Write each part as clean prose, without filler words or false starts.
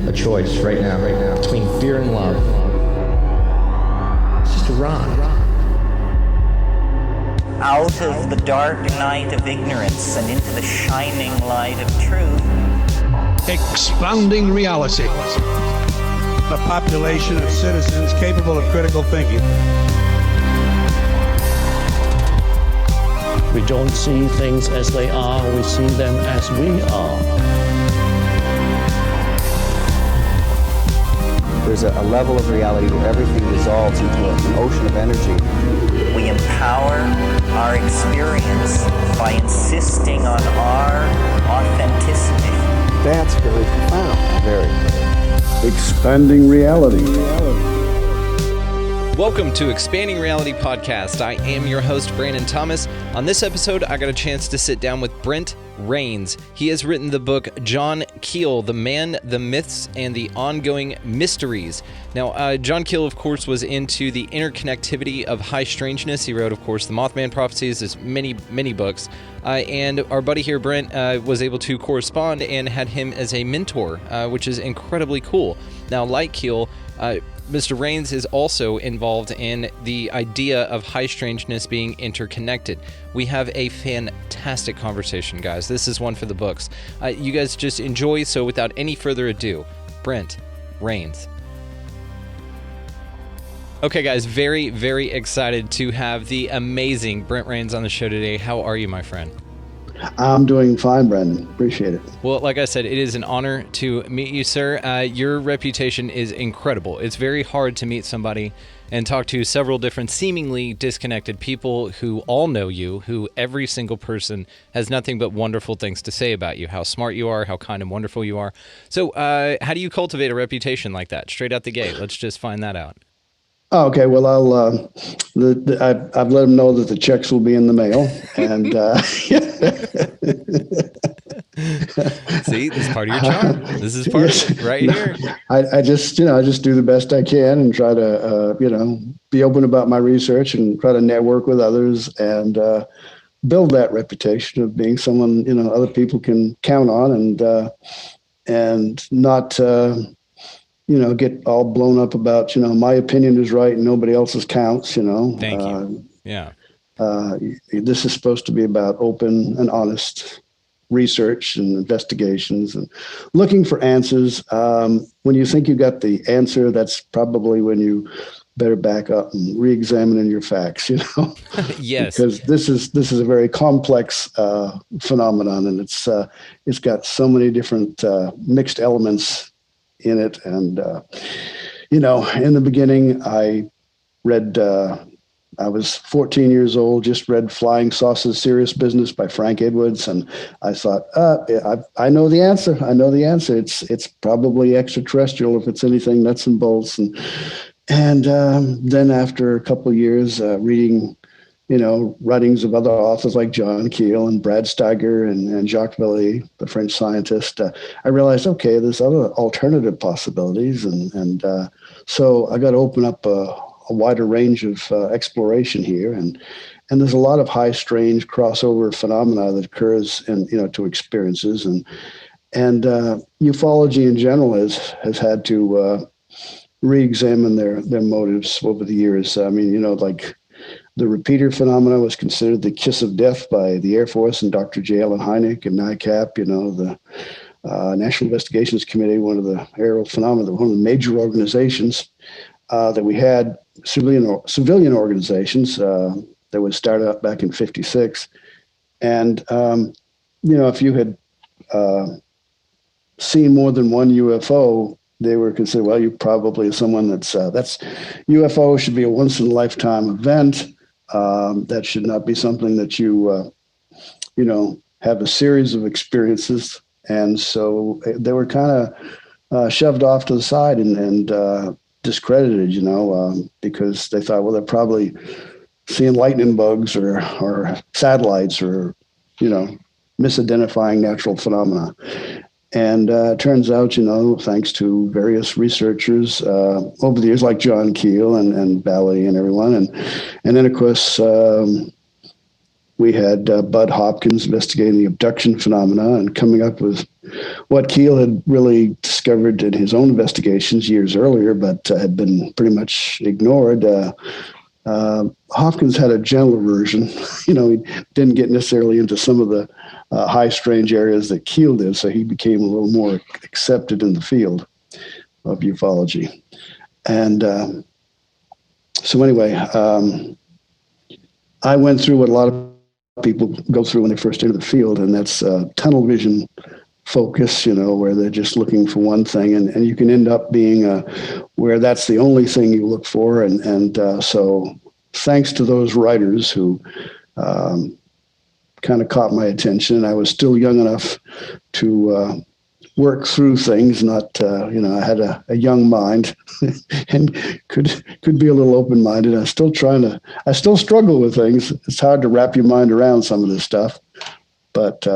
a choice right now, between fear and love. It's just a rock. Out of the dark night of ignorance and into the shining light of truth. Expounding reality. A population of citizens capable of critical thinking. We don't see things as they are, we see them as we are. There's a level of reality where everything dissolves into an ocean of energy. We empower our experience by insisting on our authenticity. That's very profound. Very. Expanding reality. Welcome to Expanding Reality Podcast. I am your host, Brandon Thomas. On this episode, I got a chance to sit down with Brent Raynes. He has written the book John Keel, The Man, the Myths, and the Ongoing Mysteries. Now, John Keel, of course, was into the interconnectivity of high strangeness. He wrote, of course, The Mothman Prophecies. There's many books. And our buddy here, Brent, was able to correspond and had him as a mentor, which is incredibly cool. Now, like Keel, Mr. Raynes is also involved in the idea of high strangeness being interconnected. We have a fantastic conversation, guys. This is one for the books. You guys just enjoy, so without any further ado, Brent Raynes. Okay, guys, very excited to have the amazing Brent Raynes on the show today. How are you, my friend? I'm doing fine, Brandon. Appreciate it. Well, like I said, it is an honor to meet you, sir. Your reputation is incredible. It's very hard to meet somebody and talk to several different seemingly disconnected people who all know you, who every single person has nothing but wonderful things to say about you, how smart you are, how kind and wonderful you are. So how do you cultivate a reputation like that straight out the gate? Let's just find that out. Oh, okay. Well, I've let them know that the checks will be in the mail, and see, this is part of your charm. This is part of it right here. I just do the best I can and try to, be open about my research and try to network with others and build that reputation of being someone, other people can count on and not, get all blown up about, my opinion is right and nobody else's counts, Thank you. Yeah. This is supposed to be about open and honest research and investigations and looking for answers. When you think you got the answer, that's probably when you better back up and re-examine your facts, Yes. Because this is a very complex phenomenon, and it's got so many different mixed elements in it. And, in the beginning, I read, I was 14 years old, just read Flying Saucers Serious Business by Frank Edwards. And I thought, I know the answer. It's probably extraterrestrial if it's anything nuts and bolts. And then after a couple of years reading, writings of other authors like John Keel and Brad Steiger and Jacques Vallée, the French scientist, I realized, okay, there's other alternative possibilities. And so I got to open up a wider range of exploration here. And there's a lot of high strange crossover phenomena that occurs to experiences. And ufology in general has had to re-examine their motives over the years. I mean, like the repeater phenomena was considered the kiss of death by the Air Force and Dr. J. Allen Hynek and NICAP, the National Investigations Committee, one of the aerial phenomena, one of the major organizations that we had, civilian organizations that was started up back in 1956. And, if you had seen more than one UFO, they were considered, well, you probably are someone that's UFO should be a once in a lifetime event. That should not be something that you, have a series of experiences. And so they were kind of shoved off to the side and discredited, because they thought, well, they're probably seeing lightning bugs or satellites or, misidentifying natural phenomena. And it turns out, thanks to various researchers over the years, like John Keel and Vallée and everyone, and then of course we had Bud Hopkins investigating the abduction phenomena and coming up with what Keel had really discovered in his own investigations years earlier, but had been pretty much ignored. Hopkins had a gentler version. He didn't get necessarily into some of the high strange areas that Keel did, so he became a little more accepted in the field of ufology. And so anyway, I went through what a lot of people go through when they first enter the field, and that's tunnel vision focus, where they're just looking for one thing, and you can end up being where that's the only thing you look for. And so thanks to those writers who kind of caught my attention. I was still young enough to work through things, not, I had a young mind and could be a little open-minded. I still struggle with things. It's hard to wrap your mind around some of this stuff, but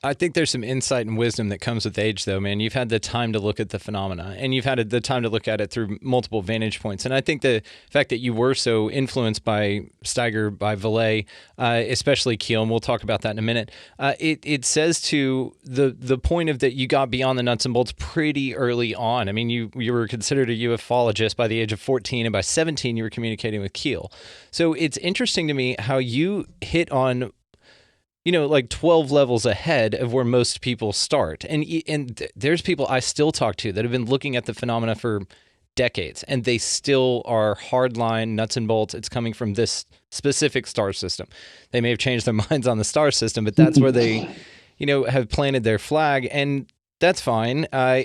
I think there's some insight and wisdom that comes with age, though, man. You've had the time to look at the phenomena, and you've had the time to look at it through multiple vantage points. And I think the fact that you were so influenced by Steiger, by Vallée, especially Keel, and we'll talk about that in a minute, it says to the point of that you got beyond the nuts and bolts pretty early on. I mean, you were considered a ufologist by the age of 14, and by 17 you were communicating with Keel. So it's interesting to me how you hit on like 12 levels ahead of where most people start. And there's people I still talk to that have been looking at the phenomena for decades, and they still are hardline nuts and bolts. It's coming from this specific star system. They may have changed their minds on the star system, but that's where they, have planted their flag, and that's fine. I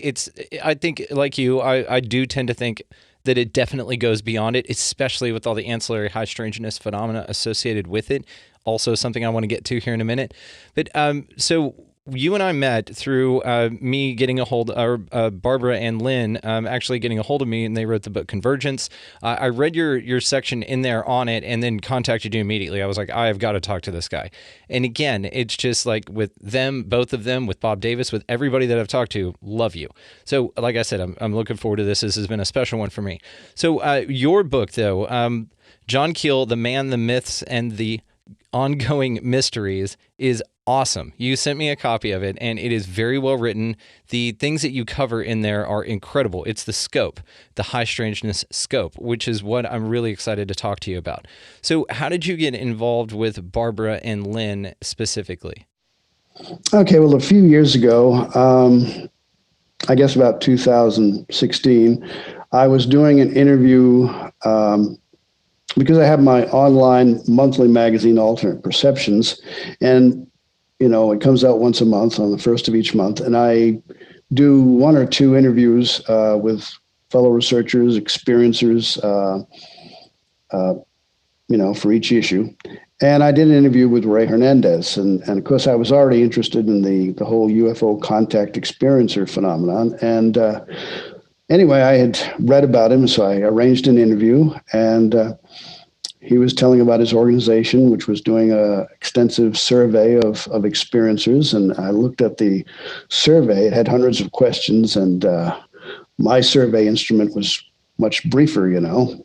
think, like you, I do tend to think that it definitely goes beyond it, especially with all the ancillary high strangeness phenomena associated with it. Also something I want to get to here in a minute. But so you and I met through me getting a hold, or Barbara and Lynn actually getting a hold of me, and they wrote the book Convergence. I read your section in there on it, and then contacted you immediately. I was like, I have got to talk to this guy. And again, it's just like with them, both of them, with Bob Davis, with everybody that I've talked to, love you. So like I said, I'm looking forward to this. This has been a special one for me. So your book, though, John Keel, The Man, the Myths, and the Ongoing Mysteries, is awesome. You sent me a copy of it, and it is very well written. The things that you cover in there are incredible. It's the scope, the high strangeness scope, which is what I'm really excited to talk to you about. So how did you get involved with Barbara and Lynn specifically? Okay, well, a few years ago, I guess about 2016, I was doing an interview because I have my online monthly magazine, Alternate Perceptions, and, it comes out once a month on the first of each month. And I do one or two interviews with fellow researchers, experiencers, for each issue. And I did an interview with Ray Hernandez. And of course, I was already interested in the whole UFO contact experiencer phenomenon. And anyway, I had read about him, so I arranged an interview, and he was telling about his organization, which was doing an extensive survey of experiencers. And I looked at the survey. It had hundreds of questions, and my survey instrument was much briefer,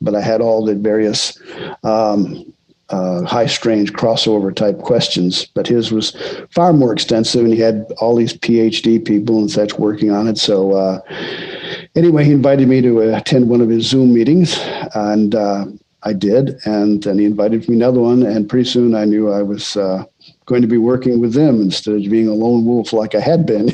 but I had all the various high strange crossover type questions, but his was far more extensive, and he had all these PhD people and such working on it. So anyway, he invited me to attend one of his Zoom meetings, and I did, and then he invited me another one, and pretty soon I knew I was going to be working with them instead of being a lone wolf like I had been,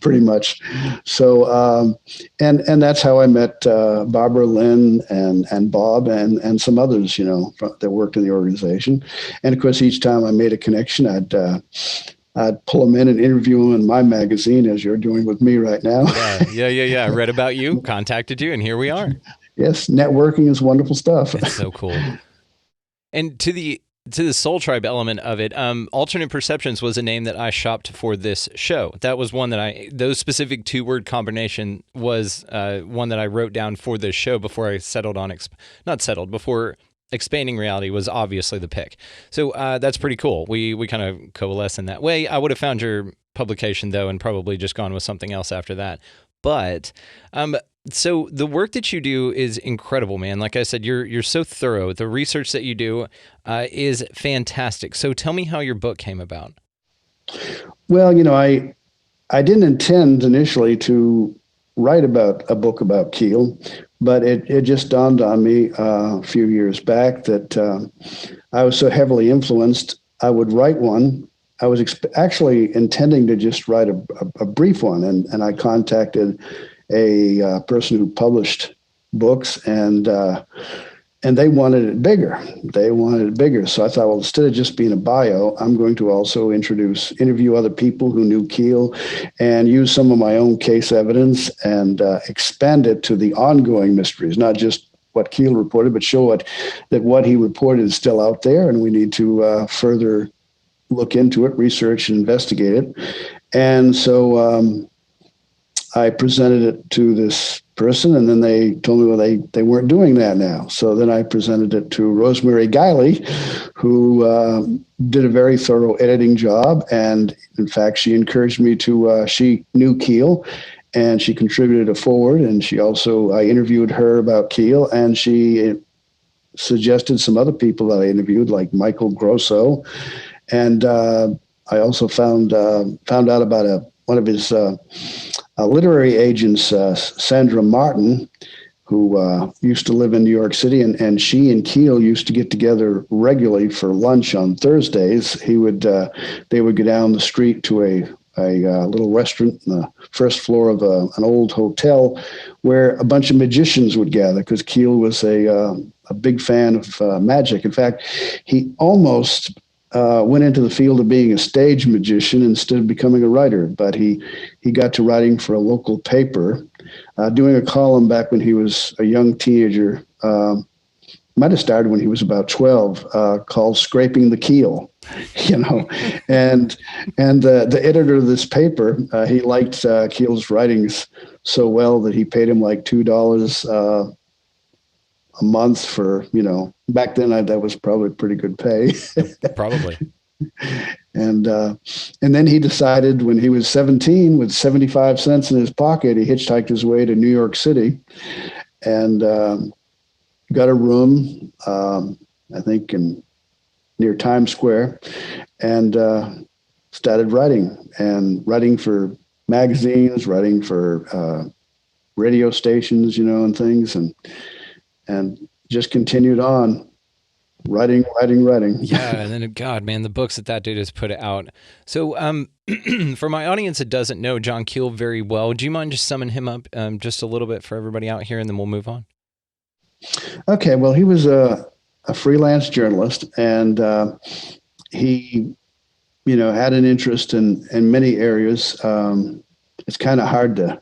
pretty much. So, and that's how I met Barbara, Lynn, and Bob, and some others, that worked in the organization. And of course, each time I made a connection, I'd pull them in and interview them in my magazine, as you're doing with me right now. Yeah. I read about you, contacted you, and here we are. Yes, networking is wonderful stuff. It's so cool. And to the Soul Tribe element of it, Alternate Perceptions was a name that I shopped for this show. That was one that those specific two-word combination was one that I wrote down for this show before I settled on, before Expanding Reality was obviously the pick. So that's pretty cool. We kind of coalesce in that way. I would have found your publication, though, and probably just gone with something else after that. But so the work that you do is incredible, man. Like I said, you're so thorough. The research that you do is fantastic. So tell me how your book came about. Well, I I didn't intend initially to write about a book about Keel, but it just dawned on me a few years back that I was so heavily influenced, I would write one. I was actually intending to just write a brief one, and I contacted a person who published books, and they wanted it bigger. So I thought, well, instead of just being a bio, I'm going to also interview other people who knew Keel and use some of my own case evidence and expand it to the ongoing mysteries, not just what Keel reported, but show that what he reported is still out there, and we need to further look into it, research, and investigate it. And so I presented it to this person, and then they told me, well, they weren't doing that now. So then I presented it to Rosemary Guiley, who did a very thorough editing job. And in fact, she encouraged me to, she knew Keel, and she contributed a foreword. And I interviewed her about Keel, and she suggested some other people that I interviewed, like Michael Grosso. And I also found out about one of his literary agents, Sandra Martin, who used to live in New York City, and she and Keel used to get together regularly for lunch on Thursdays. They would go down the street to a little restaurant on the first floor of an old hotel where a bunch of magicians would gather, because Keel was a big fan of magic. In fact, he almost went into the field of being a stage magician instead of becoming a writer, but he got to writing for a local paper, doing a column back when he was a young teenager. Might have started when he was about 12, called "Scraping the Keel," and the editor of this paper, he liked Keel's writings so well that he paid him like $2 a month for, back then that was probably pretty good pay. Probably. And then he decided, when he was 17, with 75 cents in his pocket, he hitchhiked his way to New York City and got a room, I think near Times Square, and started writing for magazines, writing for radio stations, and things, and just continued on writing. Yeah. And then, God, man, the books that dude has put out. So for my audience that doesn't know John Keel very well, do you mind just summing him up just a little bit for everybody out here, and then we'll move on? Okay. Well, he was a freelance journalist, and he, had an interest in many areas. It's kind of hard to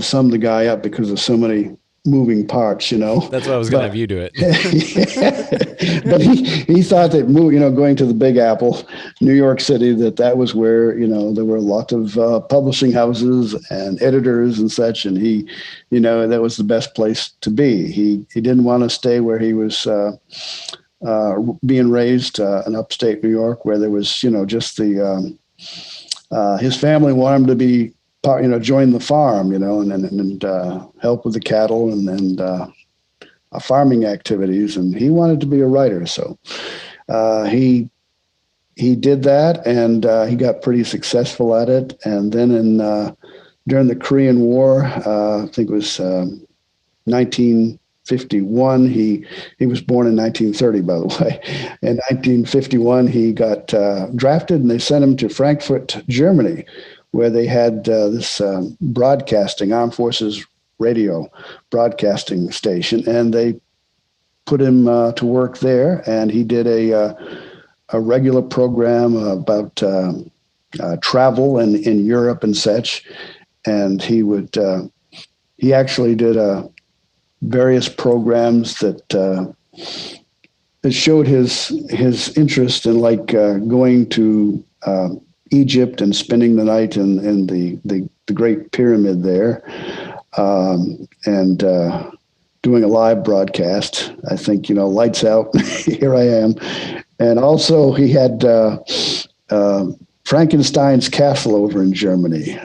sum the guy up because of so many moving parts, That's why I was going to have you do it. But he thought that going to the Big Apple, New York City, that was where there were a lot of publishing houses and editors and such, and he, that was the best place to be. He didn't want to stay where he was being raised in upstate New York, where there was just the his family wanted him to be join the farm, and help with the cattle and farming activities. And he wanted to be a writer. So he did that, and he got pretty successful at it. And then during the Korean War, I think it was 1951, he was born in 1930, by the way. In 1951, he got drafted, and they sent him to Frankfurt, Germany, where they had this Armed Forces radio broadcasting station, and they put him to work there. And he did a regular program about travel in Europe and such. And he actually did various programs that showed his interest in going to Egypt and spending the night in the Great Pyramid there, and doing a live broadcast. I think, lights out, here I am. And also he had Frankenstein's castle over in Germany.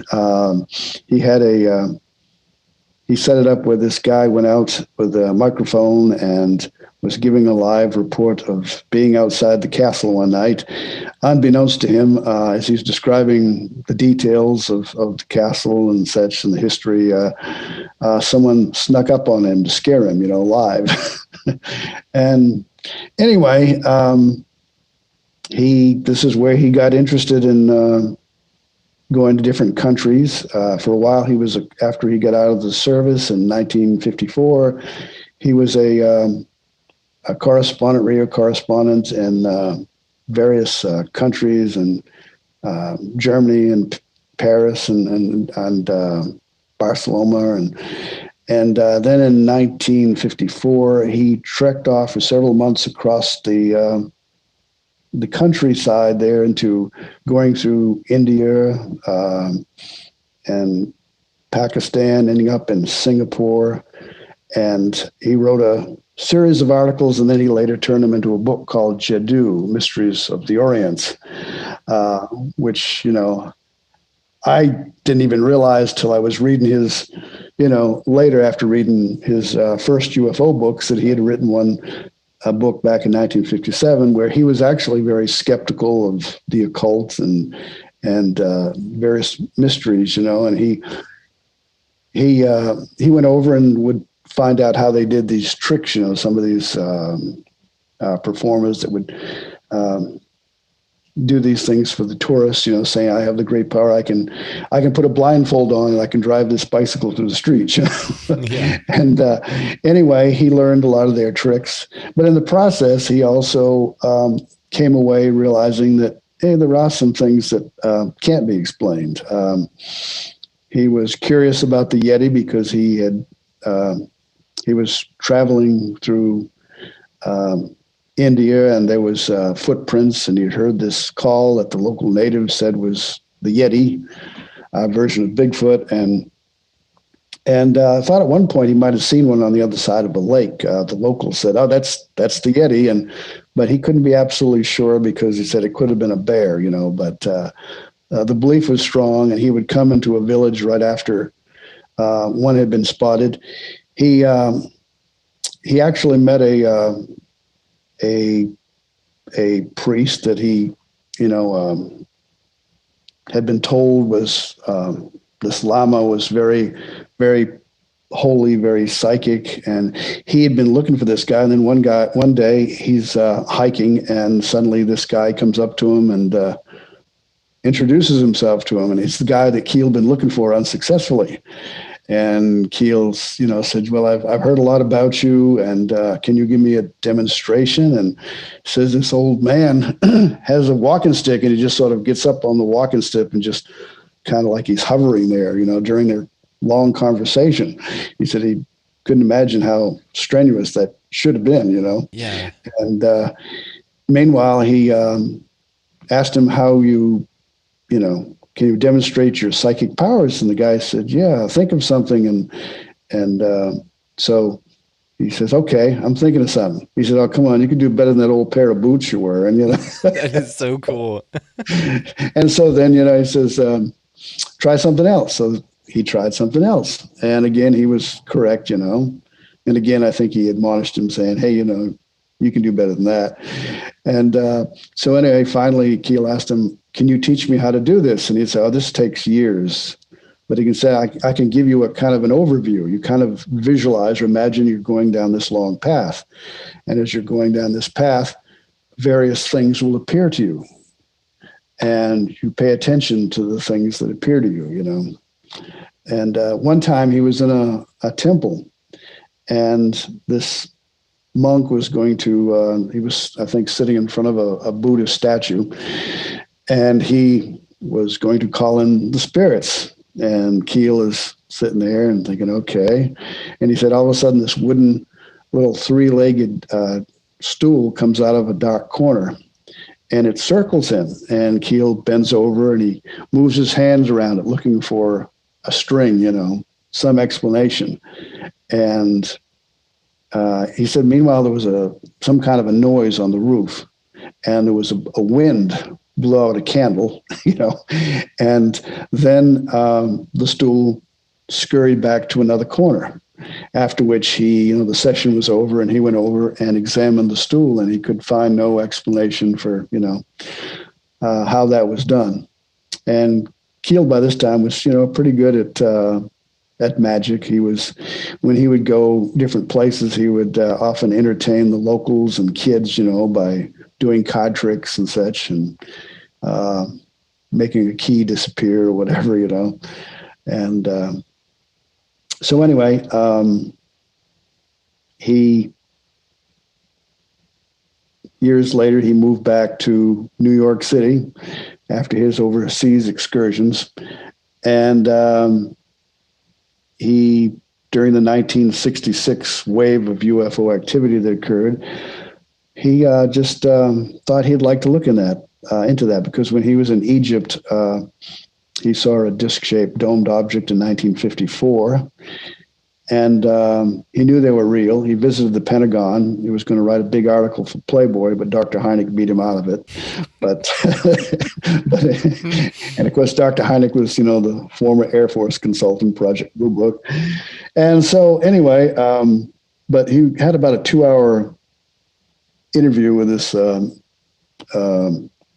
He he set it up where this guy went out with a microphone and was giving a live report of being outside the castle one night. Unbeknownst to him, as he's describing the details of the castle and such and the history, someone snuck up on him to scare him, live. And anyway, this is where he got interested in going to different countries. For a while, after he got out of the service in 1954, he was a radio correspondent in various countries, and Germany and Paris and Barcelona, and then in 1954 he trekked off for several months across the countryside there into going through India and Pakistan, ending up in Singapore, and he wrote a series of articles, and then he later turned them into a book called Jadoo, Mysteries of the Orient, which, I didn't even realize till I was reading his, later after reading his first UFO books, that he had written a book back in 1957 where he was actually very skeptical of the occult and various mysteries, and he went over and would find out how they did these tricks, some of these performers that would do these things for the tourists, saying, I have the great power. I can put a blindfold on and I can drive this bicycle through the streets. Yeah. And anyway, he learned a lot of their tricks. But in the process, he also came away realizing that, hey, there are some things that can't be explained. He was curious about the Yeti because he was traveling through India, and there was footprints, and he'd heard this call that the local natives said was the Yeti version of Bigfoot, and I thought at one point he might have seen one on the other side of a lake. The locals said, "Oh, that's the Yeti," but he couldn't be absolutely sure because he said it could have been a bear, But the belief was strong, and he would come into a village right after one had been spotted. He actually met a priest that he, had been told was this Lama was very, very holy, very psychic, and he had been looking for this guy. And then one day he's hiking, and suddenly this guy comes up to him and introduces himself to him, and it's the guy that Keel had been looking for unsuccessfully. And Keel, said, "Well, I've heard a lot about you, and can you give me a demonstration?" And says this old man has a walking stick, and he just sort of gets up on the walking stick and just kind of like he's hovering there, during their long conversation. He said he couldn't imagine how strenuous that should have been, Yeah. And meanwhile, he asked him how can you demonstrate your psychic powers? And the guy said, yeah, think of something. And so he says, okay, I'm thinking of something. He said, oh, come on, you can do better than that old pair of boots you wear. And, That is so cool. And so then, he says, try something else. So he tried something else. And again, he was correct, And again, I think he admonished him saying, hey, you can do better than that. And so anyway, finally, Keel asked him, can you teach me how to do this? And he'd say, oh, this takes years. But he can say, I can give you a kind of an overview. You kind of visualize or imagine you're going down this long path. And as you're going down this path, various things will appear to you. And you pay attention to the things that appear to you, And one time he was in a temple, and this monk was going to, he was, I think, sitting in front of a Buddhist statue, and he was going to call in the spirits. And Keel is sitting there and thinking, okay. And he said, all of a sudden, this wooden little three-legged stool comes out of a dark corner, and it circles him. And Keel bends over and he moves his hands around it, looking for a string, some explanation. And he said, meanwhile, there was some kind of a noise on the roof, and there was a wind blew out a candle, and then the stool scurried back to another corner. After which he, the session was over, and he went over and examined the stool, and he could find no explanation for, how that was done. And Keel by this time was, pretty good at magic. When he would go different places, he would often entertain the locals and kids, by doing card tricks and such, and making a key disappear or whatever, And so anyway, years later, he moved back to New York City after his overseas excursions. And during the 1966 wave of UFO activity that occurred, he just thought he'd like to look into that, because when he was in Egypt, he saw a disc-shaped domed object in 1954, and he knew they were real. He visited the Pentagon. He was going to write a big article for Playboy, but Dr. Hynek beat him out of it. And of course, Dr. Hynek was, the former Air Force consultant, Project Blue Book. And so anyway, but he had about a 2-hour interview with this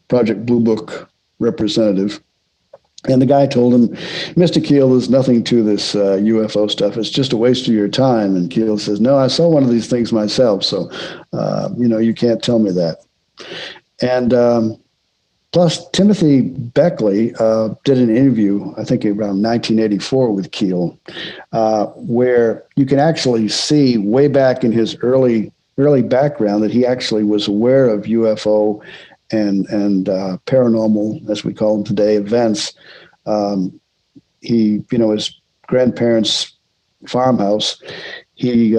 Project Blue Book representative. And the guy told him, Mr. Keel, there's nothing to this UFO stuff. It's just a waste of your time. And Keel says, no, I saw one of these things myself. So, you can't tell me that. And plus, Timothy Beckley did an interview, I think around 1984 with Keel, where you can actually see way back in his early background that he actually was aware of UFO and paranormal, as we call them today, events. His grandparents' farmhouse, he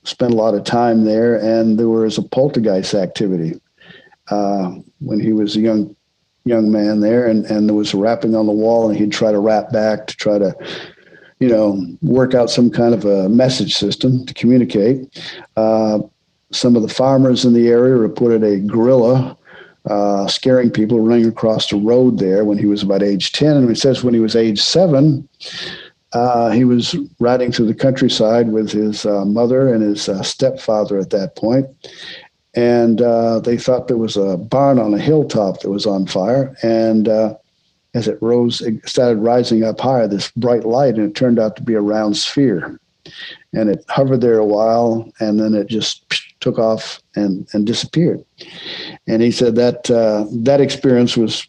spent a lot of time there, and there was a poltergeist activity when he was a young man there, and there was rapping on the wall, and he'd try to rap back to try to work out some kind of a message system to communicate. Some of the farmers in the area reported a gorilla scaring people, running across the road there when he was about age 10. And he says when he was age 7, he was riding through the countryside with his mother and his stepfather at that point. And they thought there was a barn on a hilltop that was on fire. And as it started rising up higher, this bright light, and it turned out to be a round sphere. And it hovered there a while, and then it just took off and disappeared. And he said that experience was,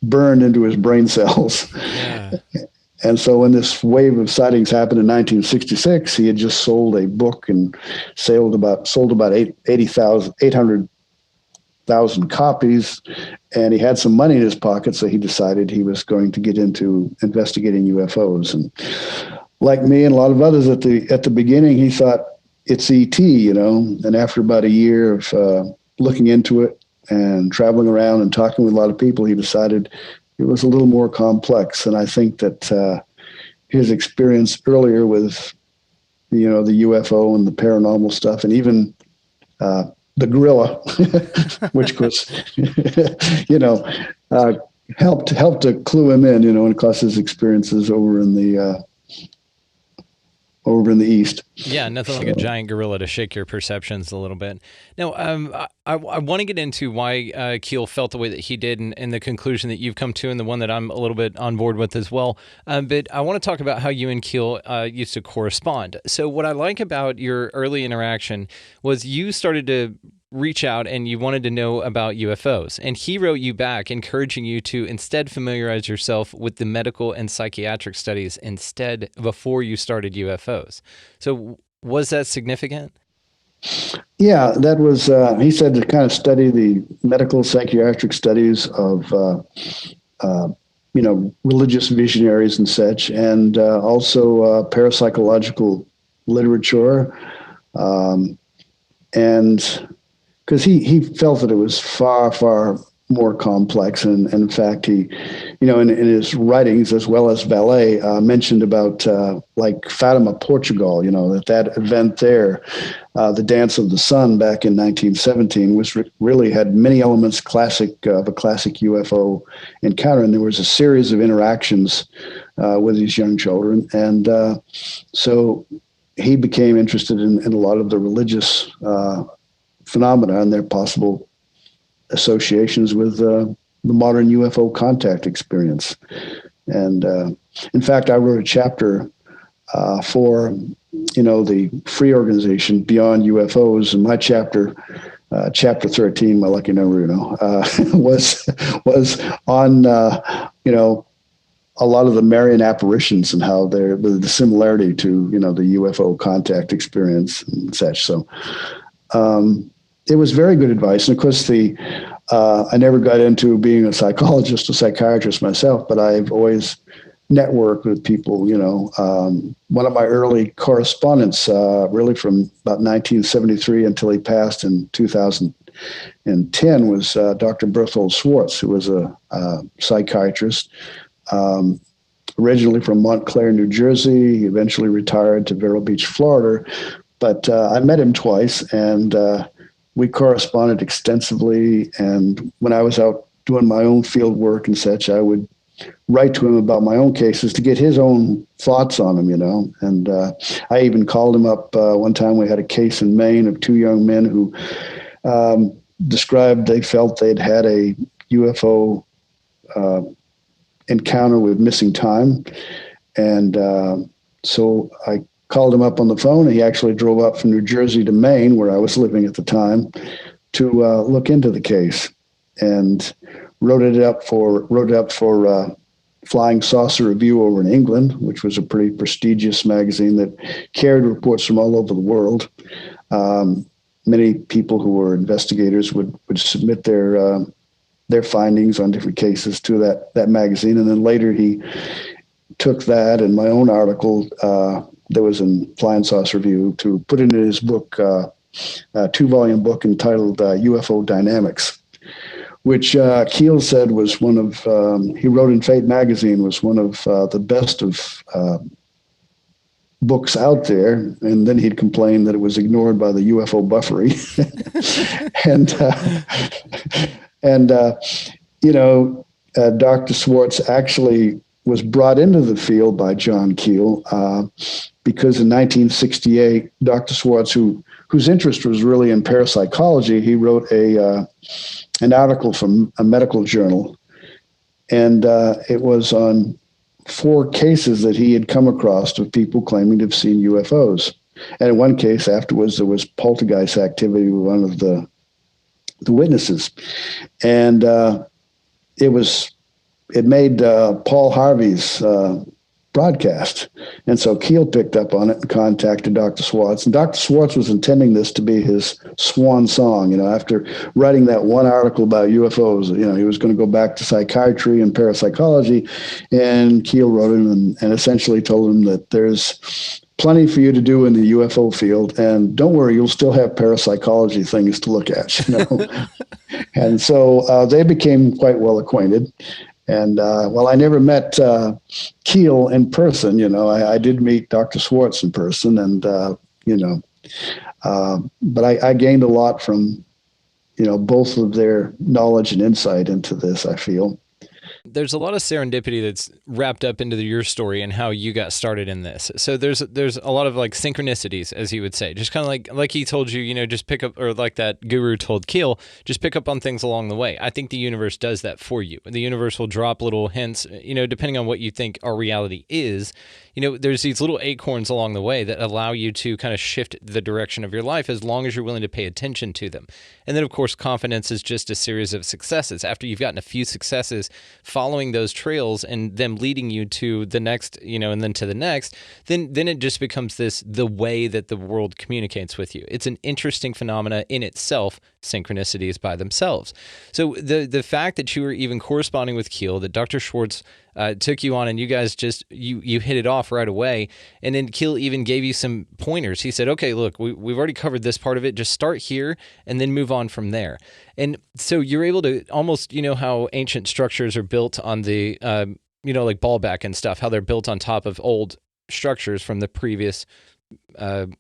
burned into his brain cells. Yeah. And so when this wave of sightings happened in 1966, he had just sold a book and sold about 800,000 copies, and he had some money in his pocket, so he decided he was going to get into investigating UFOs. And like me and a lot of others at the beginning, he thought it's ET, and after about a year of looking into it and traveling around and talking with a lot of people, he decided it was a little more complex. And I think that his experience earlier with, the UFO and the paranormal stuff, and even the gorilla, which was, helped to clue him in, and of course his experiences over in the East. Yeah, nothing like a giant gorilla to shake your perceptions a little bit. Now, I want to get into why Keel felt the way that he did, and the conclusion that you've come to, and the one that I'm a little bit on board with as well. But I want to talk about how you and Keel used to correspond. So what I like about your early interaction was you started to reach out and you wanted to know about UFOs. And he wrote you back encouraging you to instead familiarize yourself with the medical and psychiatric studies instead before you started UFOs. So was that significant? Yeah, that was, he said to kind of study the medical psychiatric studies of, religious visionaries and such, and also parapsychological literature. And because he felt that it was far, far more complex. And in fact, he, in his writings, as well as Valet, mentioned about like Fatima, Portugal, that event there, the Dance of the Sun back in 1917 was really had many elements of a classic UFO encounter. And there was a series of interactions with his young children. And so he became interested in a lot of the religious phenomena and their possible associations with the modern UFO contact experience. And in fact, I wrote a chapter for the free organization Beyond UFOs, and my chapter 13, my lucky number, was on a lot of the Marian apparitions and how they're the similarity to the UFO contact experience and such. So it was very good advice. And of course, I never got into being a psychologist or psychiatrist myself, but I've always networked with people. One of my early correspondents, really from about 1973 until he passed in 2010, was Dr. Berthold Schwartz, who was a psychiatrist, originally from Montclair, New Jersey. He eventually retired to Vero Beach, Florida. But I met him twice, and we corresponded extensively. And when I was out doing my own field work and such, I would write to him about my own cases to get his own thoughts on them, And I even called him up one time. We had a case in Maine of two young men who described they felt they'd had a UFO encounter with missing time. And so I called him up on the phone. He actually drove up from New Jersey to Maine, where I was living at the time, to look into the case, and wrote it up for Flying Saucer Review over in England, which was a pretty prestigious magazine that carried reports from all over the world. Many people who were investigators would submit their findings on different cases to that magazine, and then later he took that and my own article that was in Flying Saucer Review to put into his book, a 2-volume book entitled UFO Dynamics, which Keel said was one of, he wrote in Fate magazine, was one of the best of books out there. And then he'd complain that it was ignored by the UFO buffery. Dr. Schwartz actually was brought into the field by John Keel because in 1968, Dr. Schwartz, whose interest was really in parapsychology, he wrote an article from a medical journal, and it was on 4 cases that he had come across of people claiming to have seen UFOs. And in one case afterwards, there was poltergeist activity with one of the witnesses. And it made Paul Harvey's broadcast. And so Keel picked up on it and contacted Dr. Schwartz. And Dr. Schwartz was intending this to be his swan song. After writing that one article about UFOs, he was going to go back to psychiatry and parapsychology. And Keel wrote him and essentially told him that there's plenty for you to do in the UFO field. And don't worry, you'll still have parapsychology things to look at. And so they became quite well acquainted. And while I never met Keel in person, I did meet Dr. Schwartz in person, and but I gained a lot from both of their knowledge and insight into this, I feel. There's a lot of serendipity that's wrapped up into your story and how you got started in this. So there's a lot of like synchronicities, as you would say, just kind of like he told you, just pick up, or like that guru told Keel, just pick up on things along the way. I think the universe does that for you. The universe will drop little hints, depending on what you think our reality is. There's these little acorns along the way that allow you to kind of shift the direction of your life as long as you're willing to pay attention to them. And then, of course, confidence is just a series of successes. After you've gotten a few successes, following those trails and them leading you to the next, and then to the next, then it just becomes the way that the world communicates with you. It's an interesting phenomena in itself, synchronicities by themselves. So the fact that you were even corresponding with Keel, that Dr. Schwartz took you on and you guys just, you hit it off right away. And then Keel even gave you some pointers. He said, okay, look, we've already covered this part of it. Just start here and then move on from there. And so you're able to almost, how ancient structures are built on the, like Baalbek and stuff, how they're built on top of old structures from the previous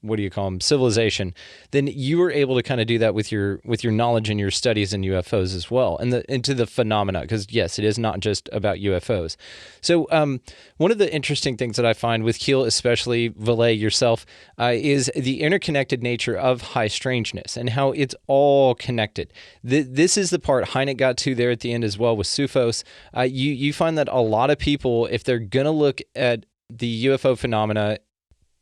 what do you call them, civilization, then you were able to kind of do that with your knowledge and your studies in UFOs as well, and into the phenomena, because yes, it is not just about UFOs. So one of the interesting things that I find with Keel, especially Valet yourself, is the interconnected nature of high strangeness and how it's all connected. This is the part Hynek got to there at the end as well with Sufos. You find that a lot of people, if they're going to look at the UFO phenomena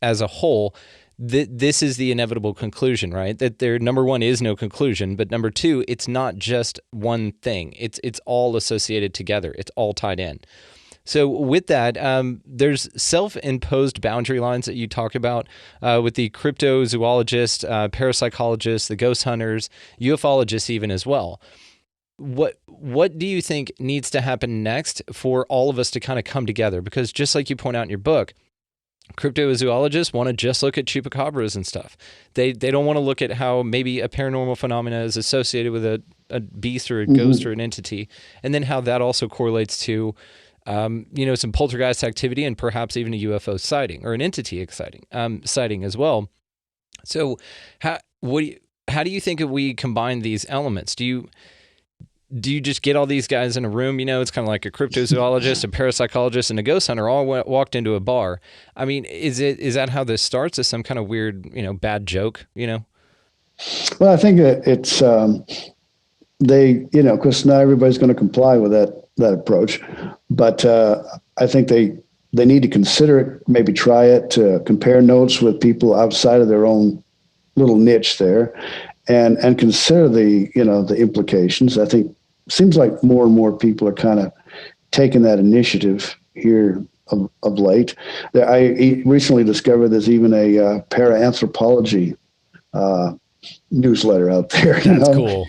as a whole, this is the inevitable conclusion, right? That there, number one, is no conclusion, but number two, it's not just one thing. It's all associated together. It's all tied in. So with that, there's self-imposed boundary lines that you talk about with the cryptozoologists, parapsychologists, the ghost hunters, ufologists even as well. What do you think needs to happen next for all of us to kind of come together? Because just like you point out in your book, cryptozoologists want to just look at chupacabras and stuff. They don't want to look at how maybe a paranormal phenomena is associated with a beast or a ghost or an entity, and then how that also correlates to some poltergeist activity and perhaps even a UFO sighting or an entity sighting as well. So how do you think if we combine these elements? Do you just get all these guys in a room? It's kind of like a cryptozoologist, a parapsychologist, and a ghost hunter all walked into a bar. I mean, is that how this starts? As some kind of weird, bad joke? Well, I think it's because not everybody's going to comply with that approach, but I think they need to consider it, maybe try it, to compare notes with people outside of their own little niche there, and consider the implications. I think seems like more and more people are kind of taking that initiative here of late. I recently discovered there's even a ParaUFOlogy newsletter out there. That's cool.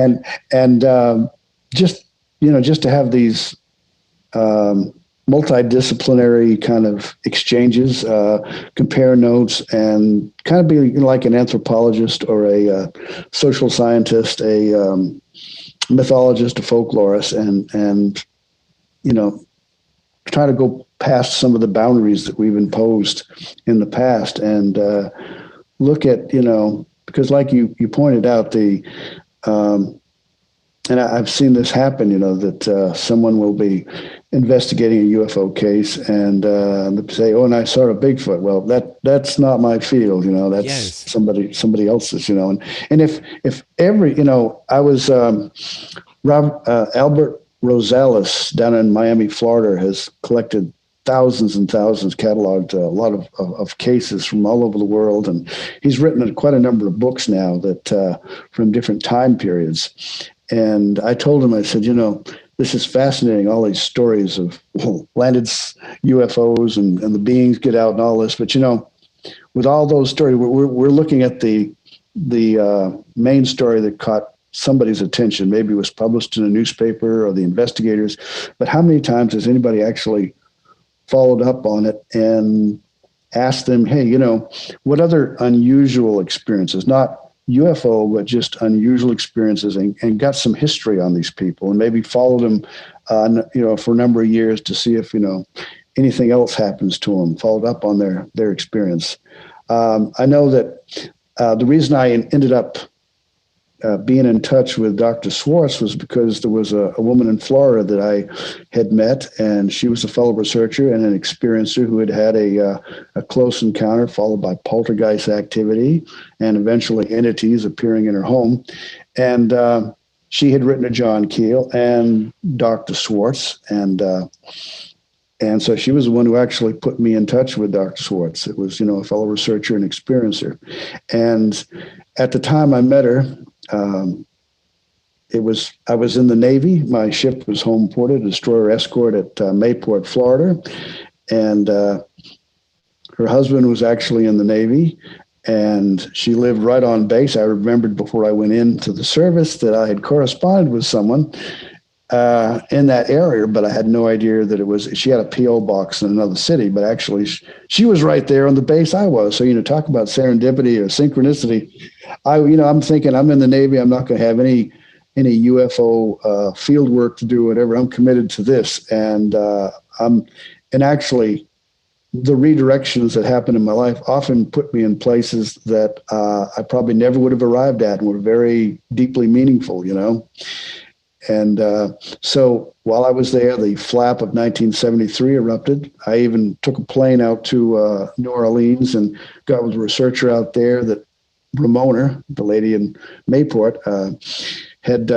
And just to have these multidisciplinary kind of exchanges, compare notes, and kind of be like an anthropologist or a social scientist, a mythologist, a folklorist, and try to go past some of the boundaries that we've imposed in the past, and look at, because like you pointed out, and I've seen this happen, that someone will be investigating a UFO case and say, "Oh, and I saw a Bigfoot." Well, that's not my field, that's somebody else's, and if every, I was Albert Rosales down in Miami, Florida, has collected thousands and thousands, cataloged a lot of cases from all over the world, and he's written quite a number of books now that from different time periods. And I told him, I said, this is fascinating, all these stories of landed UFOs and the beings get out and all this. But, with all those stories, we're looking at the main story that caught somebody's attention. Maybe it was published in a newspaper or the investigators. But how many times has anybody actually followed up on it and asked them, hey, what other unusual experiences, not UFO, but just unusual experiences, and got some history on these people, and maybe followed them, for a number of years to see if, anything else happens to them, followed up on their experience. I know that the reason I ended up being in touch with Dr. Swartz was because there was a woman in Florida that I had met, and she was a fellow researcher and an experiencer who had a close encounter followed by poltergeist activity and eventually entities appearing in her home. And she had written to John Keel and Dr. Swartz, and so she was the one who actually put me in touch with Dr. Swartz. It was, a fellow researcher and experiencer. And at the time I met her, I was in the Navy. My ship was home ported, a destroyer escort at Mayport, Florida. And her husband was actually in the Navy, and she lived right on base. I remembered before I went into the service that I had corresponded with someone in that area, but I had no idea that she had a P.O. box in another city, but actually she was right there on the base I was. So, talk about serendipity or synchronicity. I'm thinking I'm in the Navy. I'm not going to have any UFO field work to do, whatever. I'm committed to this. And actually the redirections that happened in my life often put me in places that I probably never would have arrived at and were very deeply meaningful, you know. And so while I was there, the flap of 1973 erupted. I even took a plane out to New Orleans and got with a researcher out there that Ramona, the lady in Mayport, had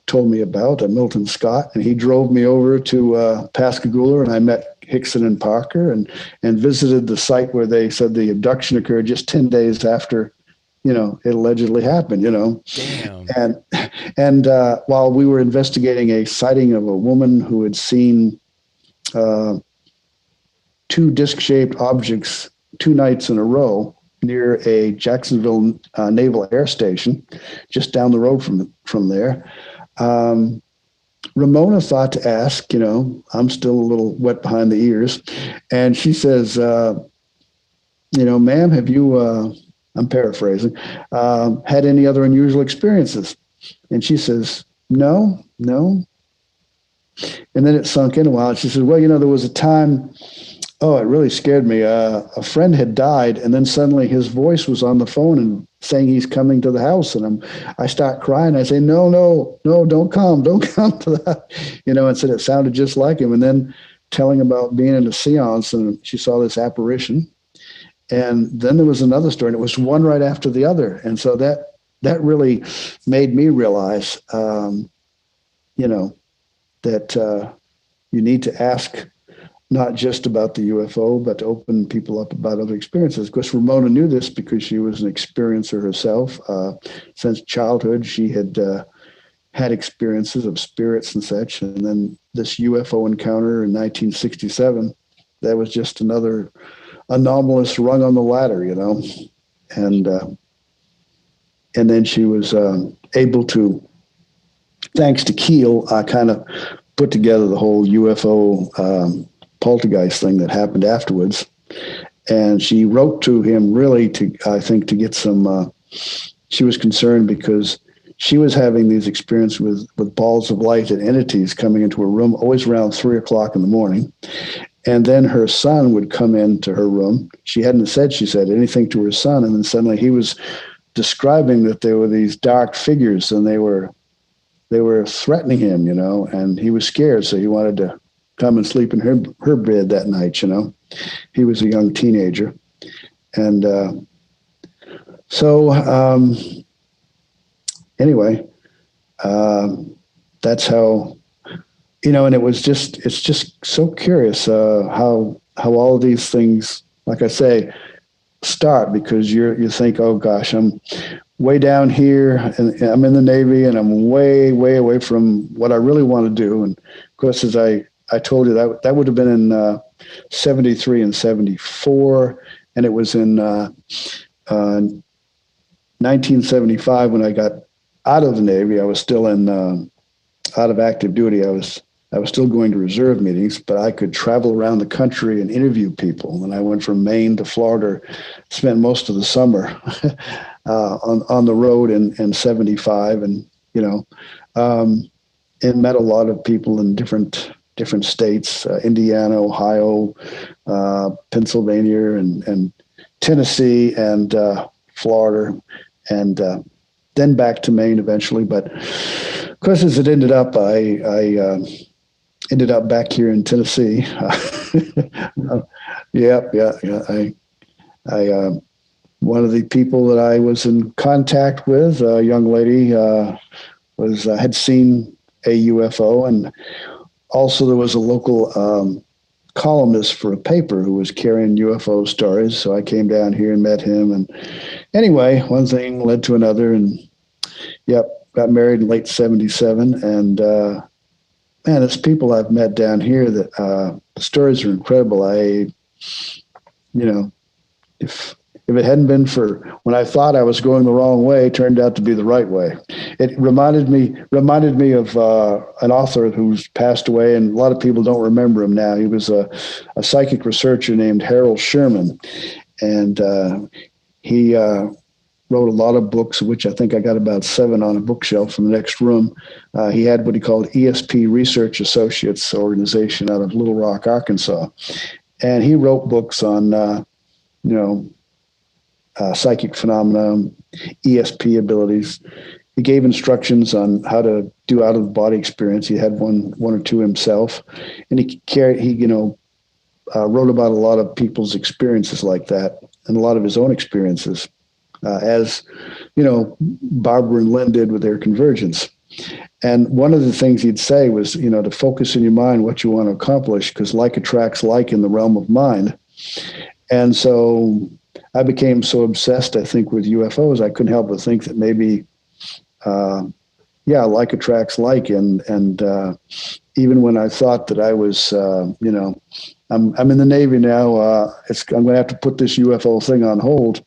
told me about, Milton Scott, and he drove me over to Pascagoula, and I met Hickson and Parker and visited the site where they said the abduction occurred just 10 days after, you know, it allegedly happened, you know. Damn. And while we were investigating a sighting of a woman who had seen two disc-shaped objects 2 nights in a row near a Jacksonville Naval Air Station, just down the road from there, Ramona thought to ask, you know, I'm still a little wet behind the ears, and she says, you know, ma'am, have you, I'm paraphrasing, had any other unusual experiences? And she says, no. And then it sunk in a while. And she said, well, you know, there was a time, oh, it really scared me. A friend had died, and then suddenly his voice was on the phone and saying he's coming to the house. And I start crying. I say, no, don't come to that. You know, and said it sounded just like him. And then telling about being in a seance, and she saw this apparition. And then there was another story, and it was one right after the other. And so that really made me realize, you know, that you need to ask not just about the UFO, but to open people up about other experiences. Of course, Ramona knew this because she was an experiencer herself. Since childhood, she had had experiences of spirits and such. And then this UFO encounter in 1967, that was just another anomalous rung on the ladder, you know. And then she was able to, thanks to Keel, kind of put together the whole UFO poltergeist thing that happened afterwards. And she wrote to him really to get some, she was concerned because she was having these experiences with balls of light and entities coming into her room, always around 3 o'clock in the morning. And then her son would come into her room. She hadn't said, she said anything to her son. And then suddenly he was describing that there were these dark figures and they were threatening him, you know, and he was scared. So he wanted to come and sleep in her bed that night, you know. He was a young teenager. And anyway, that's how, you know, and it's just so curious how all of these things, like I say, start because you think, oh gosh, I'm way down here and I'm in the Navy and I'm way away from what I really want to do. And of course, as I told you, that would have been in 73 and 74, and it was in 1975 when I got out of the Navy. I was still in out of active duty. I was still going to reserve meetings, but I could travel around the country and interview people. And I went from Maine to Florida, spent most of the summer on the road in 75, and you know, and met a lot of people in different states, Indiana, Ohio, Pennsylvania, and Tennessee, and Florida, and then back to Maine eventually. But of course, as it ended up, I ended up back here in Tennessee. Yeah. I one of the people that I was in contact with, a young lady, had seen a UFO, and also there was a local columnist for a paper who was carrying UFO stories. So I came down here and met him, and anyway, one thing led to another, and got married in late 77, and man, there's people I've met down here that the stories are incredible. If it hadn't been for when I thought I was going the wrong way, it turned out to be the right way. It reminded me of an author who's passed away, and a lot of people don't remember him now. He was a psychic researcher named Harold Sherman, and he wrote a lot of books, which I think I got about 7 on a bookshelf in the next room. He had what he called ESP Research Associates organization out of Little Rock, Arkansas. and he wrote books on, psychic phenomena, ESP abilities. He gave instructions on how to do out of the body experience. He had one or two himself, and he wrote about a lot of people's experiences like that, and a lot of his own experiences, as Barbara and Lynn did with their convergence. And one of the things he'd say was, to focus in your mind what you want to accomplish, because like attracts like in the realm of mind. And so I became so obsessed, I think, with UFOs, I couldn't help but think that maybe, like attracts like. And even when I thought that I was, I'm in the Navy now, I'm going to have to put this UFO thing on hold.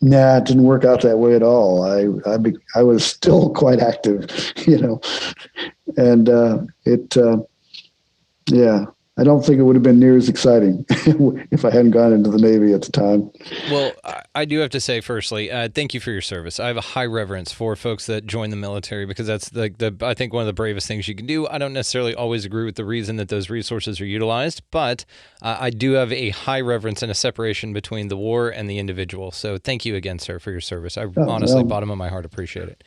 Nah, it didn't work out that way at all. I was still quite active, and I don't think it would have been near as exciting if I hadn't gone into the Navy at the time. Well, I do have to say, firstly, thank you for your service. I have a high reverence for folks that join the military, because that's I think one of the bravest things you can do. I don't necessarily always agree with the reason that those resources are utilized, but I do have a high reverence and a separation between the war and the individual. So thank you again, sir, for your service. I honestly, bottom of my heart, appreciate it.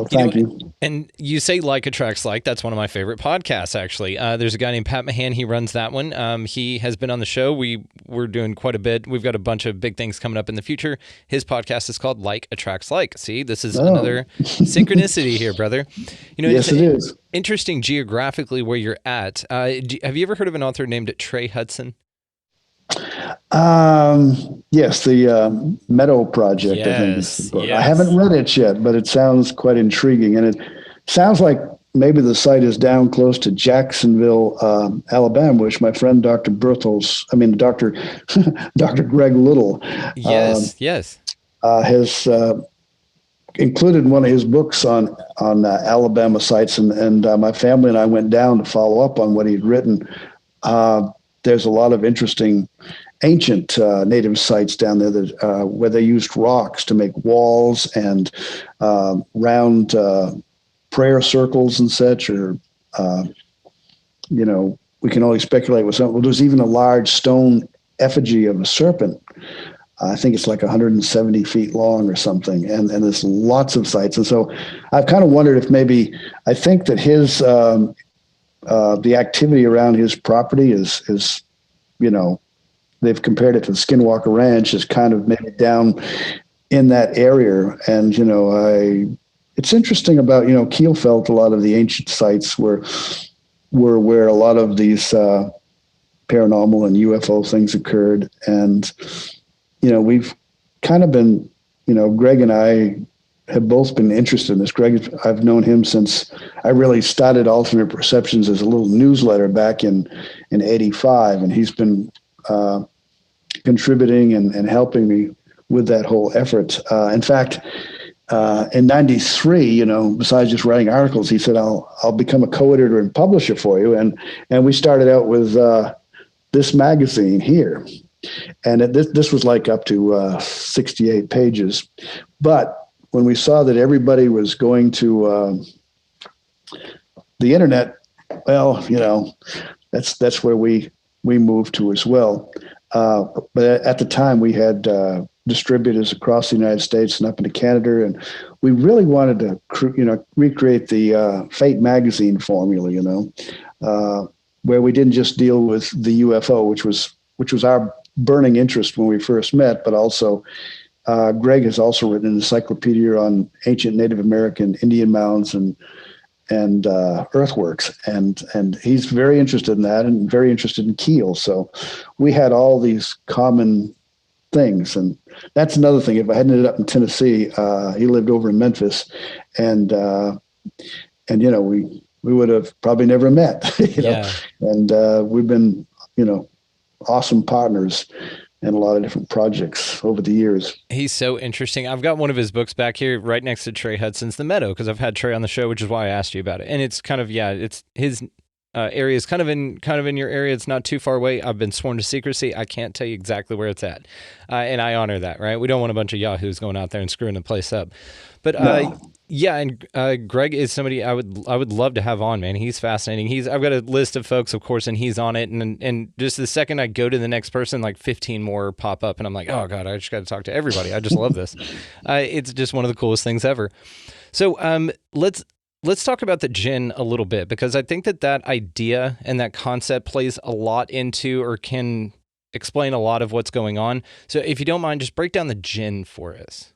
Thank you. And you say like attracts like. That's one of my favorite podcasts, actually. There's a guy named Pat Mahan. He runs that one. He has been on the show. We're doing quite a bit. We've got a bunch of big things coming up in the future. His podcast is called Like Attracts Like. See, this is another synchronicity here, brother. Yes, it is. Interesting geographically where you're at. Have you ever heard of an author named Trey Hudson? Yes, the Meadow Project, I think is the book. Yes. I haven't read it yet, but it sounds quite intriguing. And it sounds like maybe the site is down close to Jacksonville, Alabama, which my friend Dr. Dr. Greg Little has included one of his books on Alabama sites. And my family and I went down to follow up on what he'd written. There's a lot of interesting ancient native sites down there that where they used rocks to make walls and round prayer circles and such, or we can only speculate with something. Well, there's even a large stone effigy of a serpent. I think it's like 170 feet long or something, and there's lots of sites. And so I've kind of wondered if maybe, I think that his the activity around his property is they've compared it to the Skinwalker Ranch, is kind of maybe down in that area. And it's interesting about Keel felt a lot of the ancient sites were where a lot of these paranormal and UFO things occurred. And we've kind of been, Greg and I have both been interested in this. Greg, I've known him since I really started Alternate Perceptions as a little newsletter back in 85, and he's been contributing and helping me with that whole effort. In fact, in 93, besides just writing articles, he said, I'll become a co-editor and publisher for you. And we started out with this magazine here. And this was like up to 68 pages. But when we saw that everybody was going to the internet, well, that's where we moved to as well. But at the time, we had distributors across the United States and up into Canada, and we really wanted to, recreate the Fate magazine formula, where we didn't just deal with the UFO, which was our burning interest when we first met, but also Greg has also written an encyclopedia on ancient Native American Indian mounds and earthworks, and he's very interested in that and very interested in Keel. So we had all these common things, and that's another thing. If I hadn't ended up in Tennessee, he lived over in Memphis, and we would have probably never met. And we've been awesome partners in a lot of different projects over the years. He's so interesting. I've got one of his books back here right next to Trey Hudson's The Meadow, because I've had Trey on the show, which is why I asked you about it. And it's kind of, it's his area is kind of in your area. It's not too far away. I've been sworn to secrecy. I can't tell you exactly where it's at. And I honor that, right? We don't want a bunch of yahoos going out there and screwing the place up. But Yeah, and Greg is somebody I would love to have on, man. He's fascinating. I've got a list of folks, of course, and he's on it. And just the second I go to the next person, like 15 more pop up, and I'm like, oh god, I just got to talk to everybody. I just love this. It's just one of the coolest things ever. So let's talk about the jinn a little bit, because I think that idea and that concept plays a lot into, or can explain a lot of what's going on. So if you don't mind, just break down the jinn for us.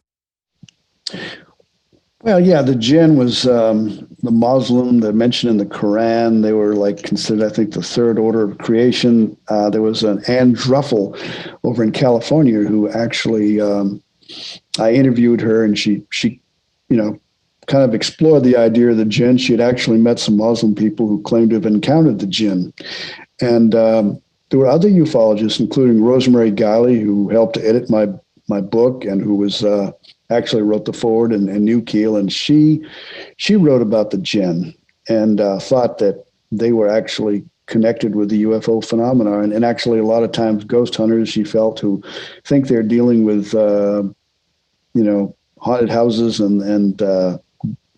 Well, yeah, the jinn was the Muslim that mentioned in the Quran. They were like considered, I think, the third order of creation. There was an Anne Druffel over in California who actually, I interviewed her, and she, kind of explored the idea of the jinn. She had actually met some Muslim people who claimed to have encountered the jinn. And there were other ufologists, including Rosemary Guiley, who helped edit my book and who was actually wrote the foreword and knew Keel. And she wrote about the jinn and thought that they were actually connected with the UFO phenomena. And actually, a lot of times, ghost hunters, she felt, who think they're dealing with, haunted houses and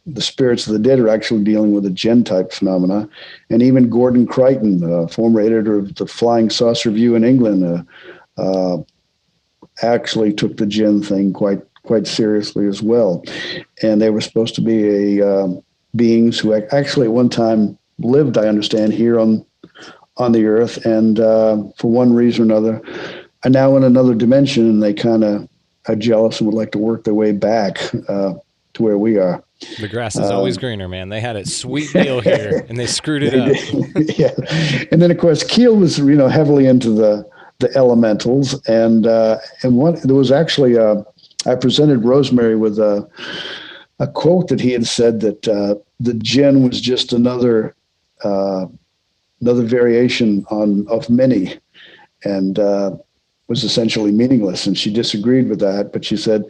the spirits of the dead, are actually dealing with a jinn type phenomena. And even Gordon Crichton, former editor of the Flying Saucer Review in England, actually took the jinn thing quite seriously as well. And they were supposed to be beings who actually at one time lived, I understand, here on the earth, and for one reason or another are now in another dimension, and they kind of are jealous and would like to work their way back to where we are. The grass is always greener, man. They had a sweet deal here, and they screwed it up. Yeah, and then of course Keel was heavily into the elementals, and there was actually I presented Rosemary with a quote that he had said that the jinn was just another variation of many, and was essentially meaningless. And she disagreed with that, but she said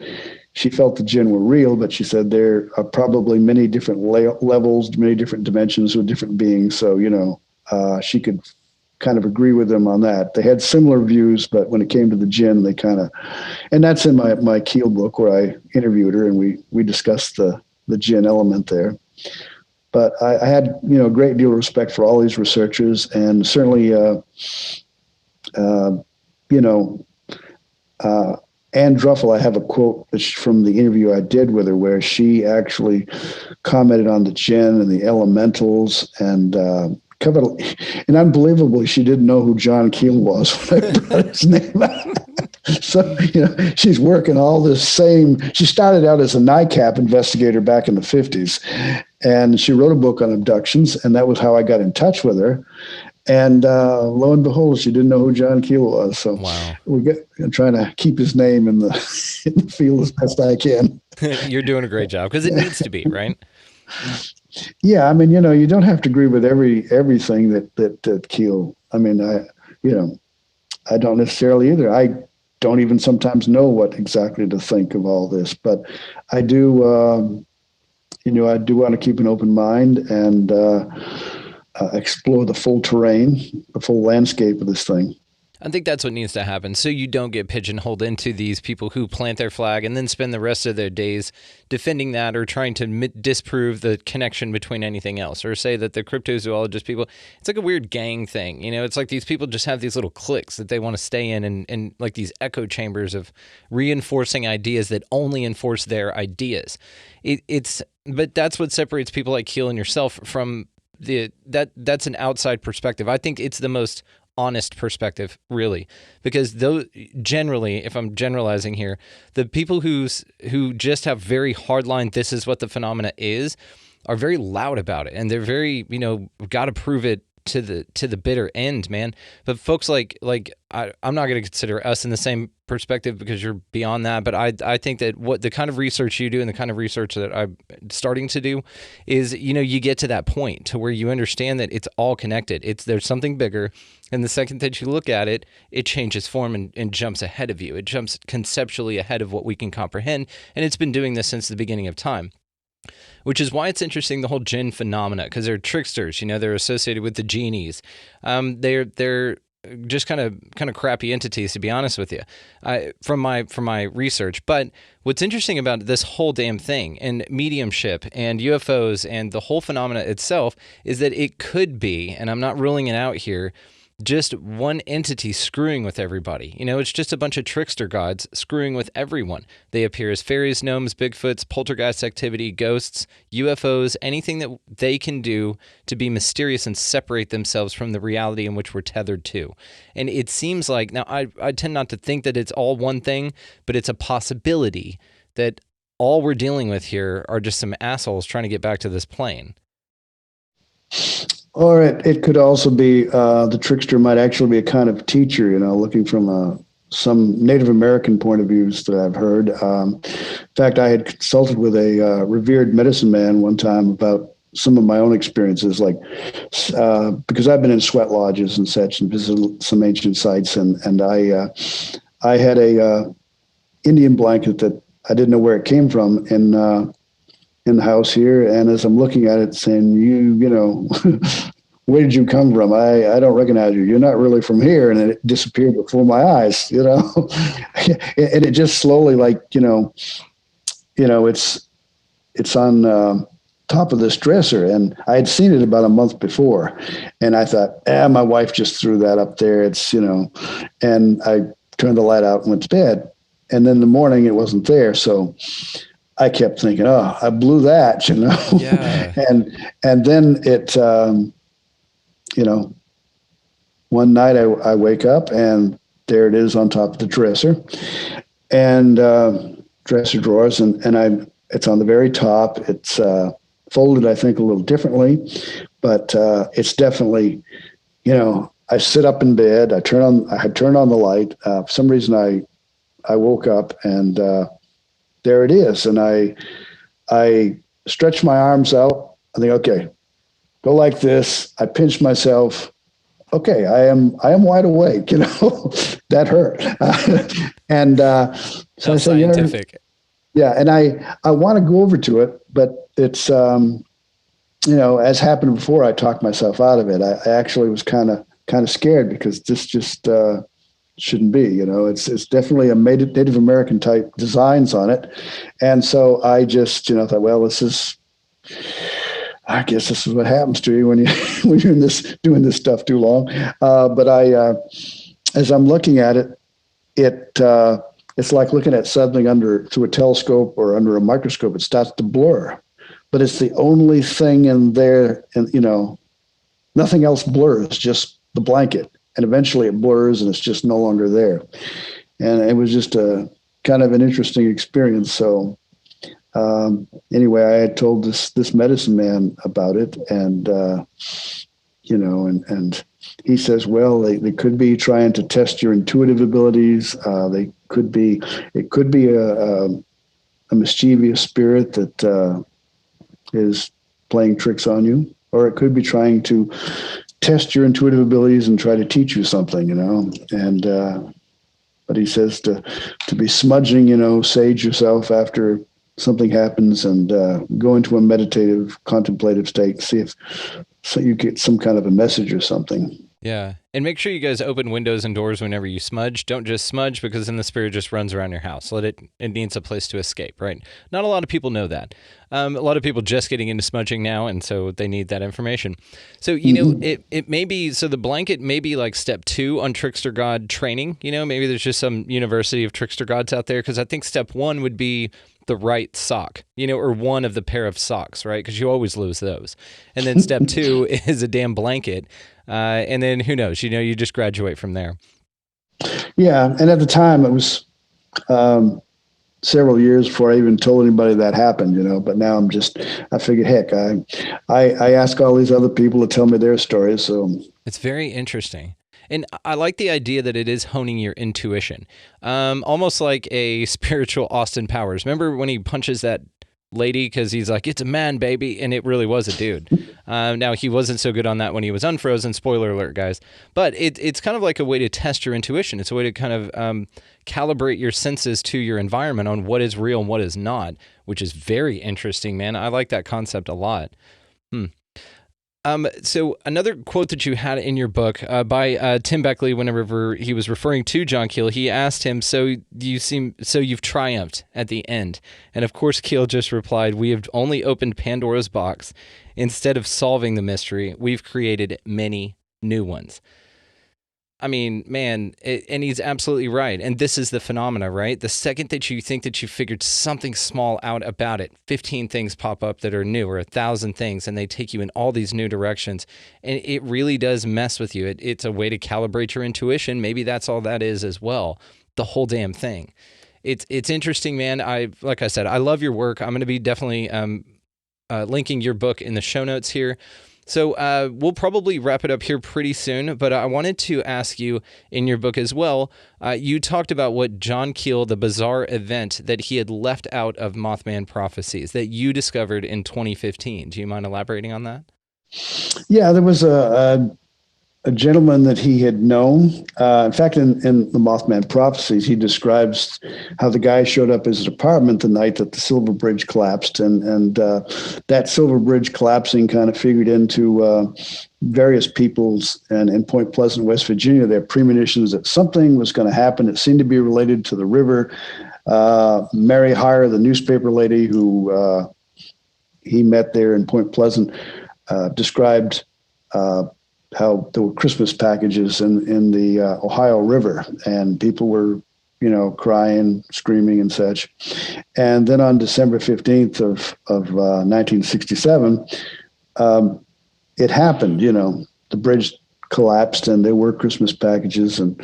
she felt the jinn were real, but she said there are probably many different levels, many different dimensions with different beings. So, she could kind of agree with them on that. They had similar views, but when it came to the jinn, they kind of, and that's in my Keel book where I interviewed her and we discussed the jinn element there. But I had, a great deal of respect for all these researchers, and certainly, Anne Druffel, I have a quote from the interview I did with her where she actually commented on the jinn and the elementals, and covered, and unbelievably, she didn't know who John Keel was when I brought his name out. So, she's working all this same, she started out as a NICAP investigator back in the 50s, and she wrote a book on abductions, and that was how I got in touch with her. And lo and behold, she didn't know who John Keel was. So wow. I'm trying to keep his name in the field as best I can. You're doing a great job, because it needs to be, right? Yeah, I mean, you don't have to agree with everything that Keel. I mean, I don't necessarily either. I don't even sometimes know what exactly to think of all this, but I do. I do want to keep an open mind and explore the full terrain, the full landscape of this thing. I think that's what needs to happen, so you don't get pigeonholed into these people who plant their flag and then spend the rest of their days defending that, or trying to disprove the connection between anything else, or say that the cryptozoologist people, it's like a weird gang thing. It's like these people just have these little cliques that they want to stay in, and like these echo chambers of reinforcing ideas that only enforce their ideas. But that's what separates people like Keel and yourself from that's an outside perspective. I think it's the most honest perspective, really, because those generally, if I'm generalizing here, the people who just have very hardline, this is what the phenomena is, are very loud about it, and they're very, got to prove it to the bitter end, man. But folks like I'm not going to consider us in the same perspective because you're beyond that, but I think that what the kind of research you do and the kind of research that I'm starting to do is, you get to that point to where you understand that it's all connected. There's something bigger, and the second that you look at it, it changes form and jumps ahead of you. It jumps conceptually ahead of what we can comprehend, and it's been doing this since the beginning of time. Which is why it's interesting, the whole jinn phenomena, because they're tricksters. They're associated with the genies. They're just kind of crappy entities, to be honest with you, from my research. But what's interesting about this whole damn thing and mediumship and UFOs and the whole phenomena itself is that it could be, and I'm not ruling it out here, just one entity screwing with everybody. It's just a bunch of trickster gods screwing with everyone. They appear as fairies, gnomes, Bigfoots, poltergeist activity, ghosts, UFOs, anything that they can do to be mysterious and separate themselves from the reality in which we're tethered to. And it seems like, now I tend not to think that it's all one thing, but it's a possibility that all we're dealing with here are just some assholes trying to get back to this plane. Or it could also be the trickster might actually be a kind of teacher, looking from some Native American point of views that I've heard. In fact, I had consulted with a revered medicine man one time about some of my own experiences, like because I've been in sweat lodges and such and visited some ancient sites, and I had a Indian blanket that I didn't know where it came from in the house here, and as I'm looking at it, saying, you know, where did you come from? I don't recognize you. You're not really from here. And it disappeared before my eyes, and it just slowly, like, it's on top of this dresser, and I had seen it about a month before, and I thought, my wife just threw that up there. It's, and I turned the light out and went to bed, and then in the morning it wasn't there. So I kept thinking, I blew that, Yeah. and then it, one night I wake up and there it is on top of the dresser and dresser drawers, and it's on the very top. It's folded, I think, a little differently, but it's definitely, I sit up in bed, I had turned on the light. For some reason I woke up and there it is. And I stretch my arms out. I think, okay, go like this. I pinch myself. Okay, I am wide awake. That hurt. And so I say, scientific. Yeah, and I want to go over to it, but it's as happened before, I talked myself out of it. I actually was kind of scared because this just shouldn't be. It's definitely a Native American type designs on it, and so I just thought, well, I guess this is what happens to you when you're doing this stuff too long. But as I'm looking at it, it's like looking at something through a telescope or under a microscope. It starts to blur, but it's the only thing in there, and nothing else blurs, just the blanket. And eventually it blurs and it's just no longer there. And it was just a kind of an interesting experience. So anyway, I had told this medicine man about it, and and he says, well, they could be trying to test your intuitive abilities. It could be a mischievous spirit that is playing tricks on you, or it could be trying to test your intuitive abilities and try to teach you something, and but he says to be smudging, sage yourself after something happens and go into a meditative, contemplative state, see if you get some kind of a message or something. Yeah. And make sure you guys open windows and doors whenever you smudge. Don't just smudge because then the spirit just runs around your house. It needs a place to escape, right? Not a lot of people know that. A lot of people just getting into smudging now, and so they need that information. So, it may be, so the blanket may be like step 2 on trickster god training. Maybe there's just some university of trickster gods out there, because I think step 1 would be the right sock, or one of the pair of socks, right? Because you always lose those. And then step 2 is a damn blanket. And then who knows, you just graduate from there. Yeah. And at the time it was several years before I even told anybody that happened, but now I figured, heck, I ask all these other people to tell me their stories. So it's very interesting. And I like the idea that it is honing your intuition, almost like a spiritual Austin Powers. Remember when he punches that lady because he's like, it's a man, baby, and it really was a dude. Now, he wasn't so good on that when he was unfrozen, spoiler alert, guys. But it's kind of like a way to test your intuition. It's a way to kind of calibrate your senses to your environment on what is real and what is not, which is very interesting, man. I like that concept a lot. So another quote that you had in your book by Tim Beckley, whenever he was referring to John Keel, he asked him, so you've triumphed at the end. And of course, Keel just replied, we have only opened Pandora's box. Instead of solving the mystery, we've created many new ones. I mean, man, and he's absolutely right. And this is the phenomena, right? The second that you think that you figured something small out about it, 15 things pop up that are new, or 1,000 things, and they take you in all these new directions. And it really does mess with you. It's a way to calibrate your intuition. Maybe that's all that is as well. The whole damn thing. It's interesting, man. Like I said, I love your work. I'm going to be definitely linking your book in the show notes here. So we'll probably wrap it up here pretty soon, but I wanted to ask you in your book as well, you talked about what John Keel, the bizarre event that he had left out of Mothman Prophecies that you discovered in 2015. Do you mind elaborating on that? Yeah, there was a gentleman that he had known. In fact, in the Mothman Prophecies, he describes how the guy showed up at his apartment the night that the Silver Bridge collapsed, and that Silver Bridge collapsing kind of figured into various people's, and in Point Pleasant, West Virginia, their premonitions that something was going to happen. It seemed to be related to the river. Mary Hire, the newspaper lady who he met there in Point Pleasant, described how there were Christmas packages in the Ohio River, and people were, crying, screaming, and such. And then on December 15th of 1967, it happened. The bridge collapsed, and there were Christmas packages and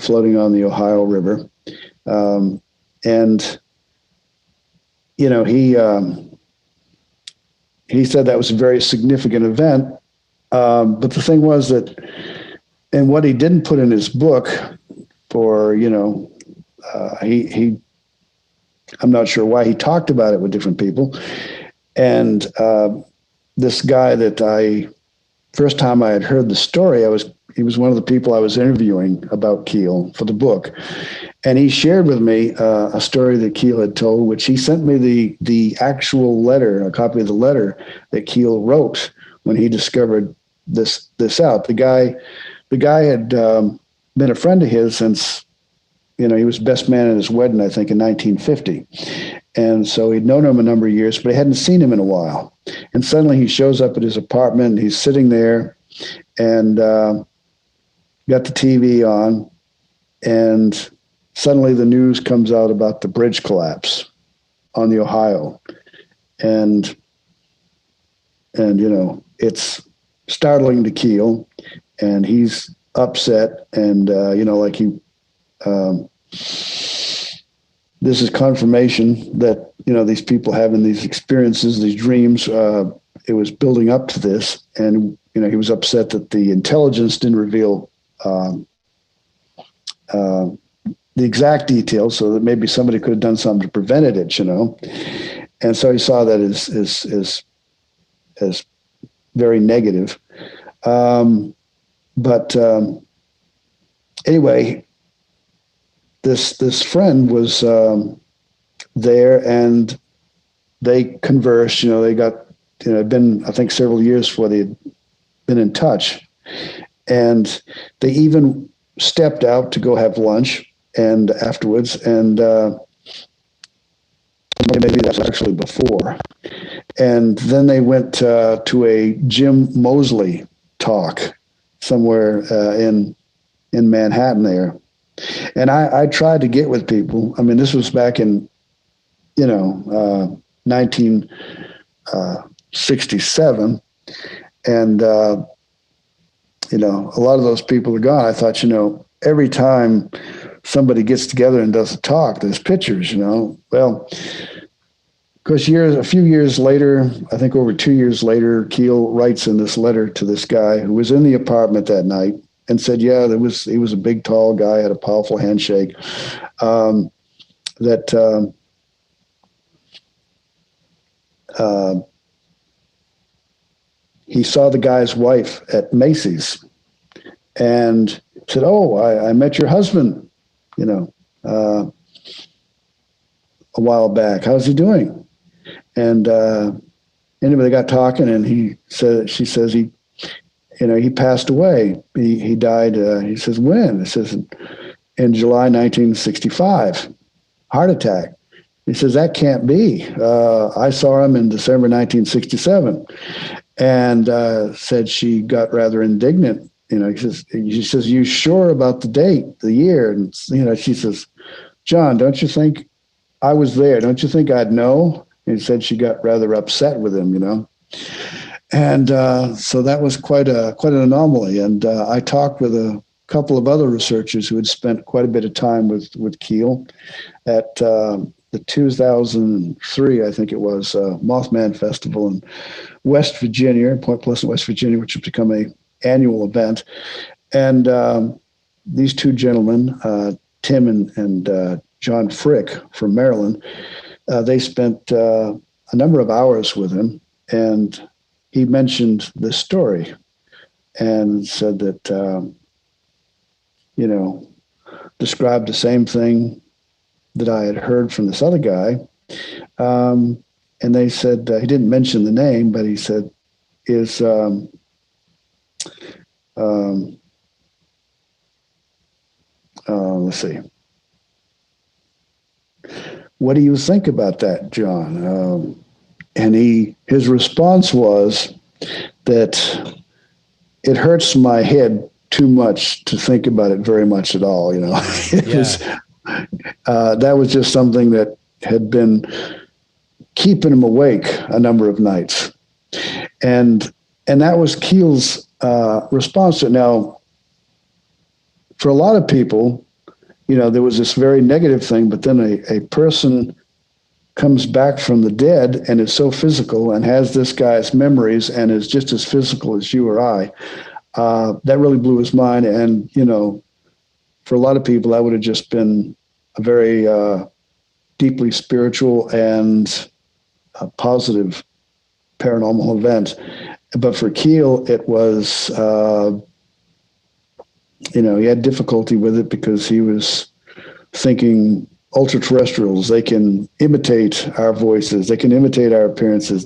floating on the Ohio River. He said that was a very significant event. But the thing was that, and what he didn't put in his book, I'm not sure why he talked about it with different people. And this guy that first time I had heard the story, he was one of the people I was interviewing about Keel for the book. And he shared with me a story that Keel had told, which he sent me the actual letter, a copy of the letter that Keel wrote when he discovered this out. The guy had been a friend of his since, he was best man at his wedding, I think, in 1950. And so he'd known him a number of years, but he hadn't seen him in a while. And suddenly he shows up at his apartment, he's sitting there, and got the TV on, and suddenly the news comes out about the bridge collapse on the Ohio. And it's startling to Keel, and he's upset, and this is confirmation that these people having these experiences, these dreams, it was building up to this, and he was upset that the intelligence didn't reveal the exact details, so that maybe somebody could have done something to prevent it, and so he saw that as very negative. But anyway, this friend was there, and they conversed. They got, it'd been, I think, several years before they'd been in touch, and they even stepped out to go have lunch and afterwards, and maybe that was actually before. And then they went to a Jim Moseley talk somewhere in Manhattan there. And I tried to get with people. I mean, this was back in, 1967. And, a lot of those people are gone. I thought, every time somebody gets together and does a talk, there's pictures, Well, of course, a few years later, I think over 2 years later, Keel writes in this letter to this guy who was in the apartment that night and said, yeah, he was a big, tall guy, had a powerful handshake, he saw the guy's wife at Macy's and said, oh, I met your husband, a while back. How's he doing? And, anyway, they got talking, and she says he passed away. He died. He says, when? It says in July 1965, heart attack. He says, that can't be. I saw him in December 1967, and said she got rather indignant. She says, you sure about the date, the year? And, she says, John, don't you think I was there? Don't you think I'd know? And he said she got rather upset with him, And so that was quite an anomaly. And I talked with a couple of other researchers who had spent quite a bit of time with Keel at the 2003, I think it was, Mothman Festival in West Virginia, Point Pleasant, West Virginia, which has become an annual event. And these two gentlemen, Tim and John Frick from Maryland, they spent a number of hours with him, and he mentioned this story and said that, described the same thing that I had heard from this other guy. And they said, he didn't mention the name, but he said, let's see. What do you think about that, John? And his response was that it hurts my head too much to think about it very much at all. That was just something that had been keeping him awake a number of nights. And that was Keel's response to it. Now, for a lot of people, there was this very negative thing, but then a person comes back from the dead and is so physical and has this guy's memories and is just as physical as you or I. That really blew his mind. And, for a lot of people, that would have just been a very deeply spiritual and positive paranormal event. But for Keel, it was, he had difficulty with it because he was thinking ultra-terrestrials, they can imitate our voices, they can imitate our appearances.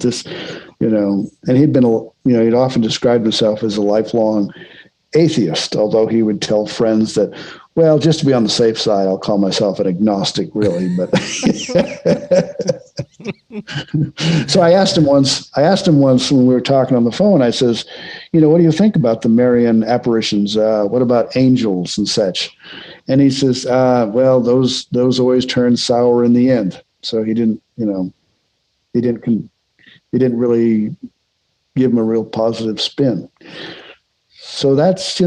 And he'd often described himself as a lifelong atheist, although he would tell friends that, well, just to be on the safe side, I'll call myself an agnostic, really. But so I asked him once when we were talking on the phone, I says, what do you think about the Marian apparitions? What about angels and such? And he says, well, those always turn sour in the end. So he didn't really give him a real positive spin. So that's,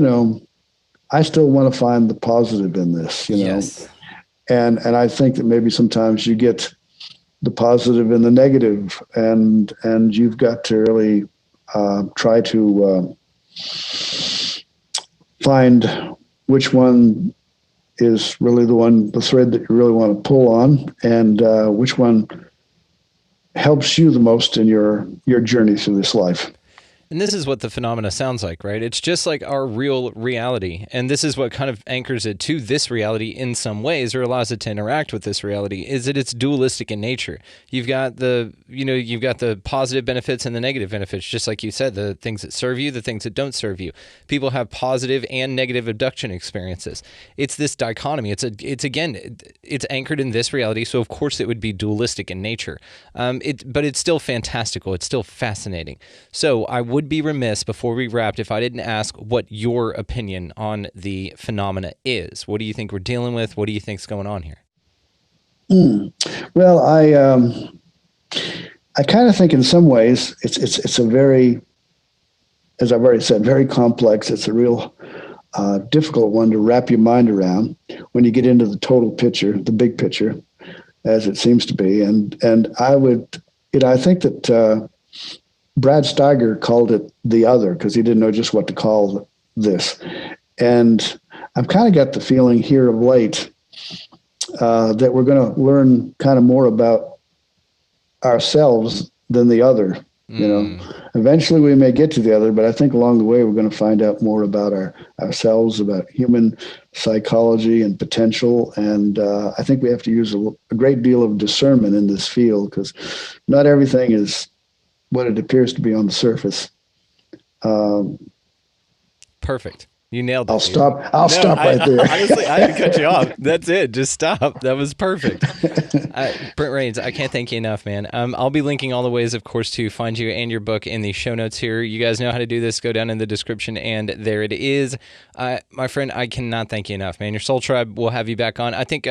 I still want to find the positive in this, Yes. And I think that maybe sometimes you get the positive and the negative, and you've got to really try to find which one is really the thread that you really want to pull on, and which one helps you the most in your journey through this life. And this is what the phenomena sounds like, right? It's just like our real reality. And this is what kind of anchors it to this reality in some ways, or allows it to interact with this reality, is that it's dualistic in nature. You've got the positive benefits and the negative benefits, just like you said, the things that serve you, the things that don't serve you. People have positive and negative abduction experiences. It's this dichotomy. It's anchored in this reality, so of course it would be dualistic in nature. But it's still fantastical. It's still fascinating. So I would be remiss before we wrapped if I didn't ask what your opinion on the phenomena is. What do you think we're dealing with? What do you think's going on here? Well, I kind of think in some ways it's a very, as I've already said, very complex. It's a real difficult one to wrap your mind around when you get into the total picture, the big picture, as it seems to be. And I think that Brad Steiger called it the other because he didn't know just what to call this. And I've kind of got the feeling here of late that we're going to learn kind of more about ourselves than the other. Eventually we may get to the other, but I think along the way we're going to find out more about ourselves, about human psychology and potential. And I think we have to use a great deal of discernment in this field because not everything is what it appears to be on the surface. Perfect. You nailed it. I'll stop right there. Honestly, I didn't cut you off. That's it. Just stop. That was perfect. Brent Raynes, I can't thank you enough, man. I'll be linking all the ways, of course, to find you and your book in the show notes here. You guys know how to do this. Go down in the description, and there it is. My friend, I cannot thank you enough, man. Your Soul Tribe will have you back on. I think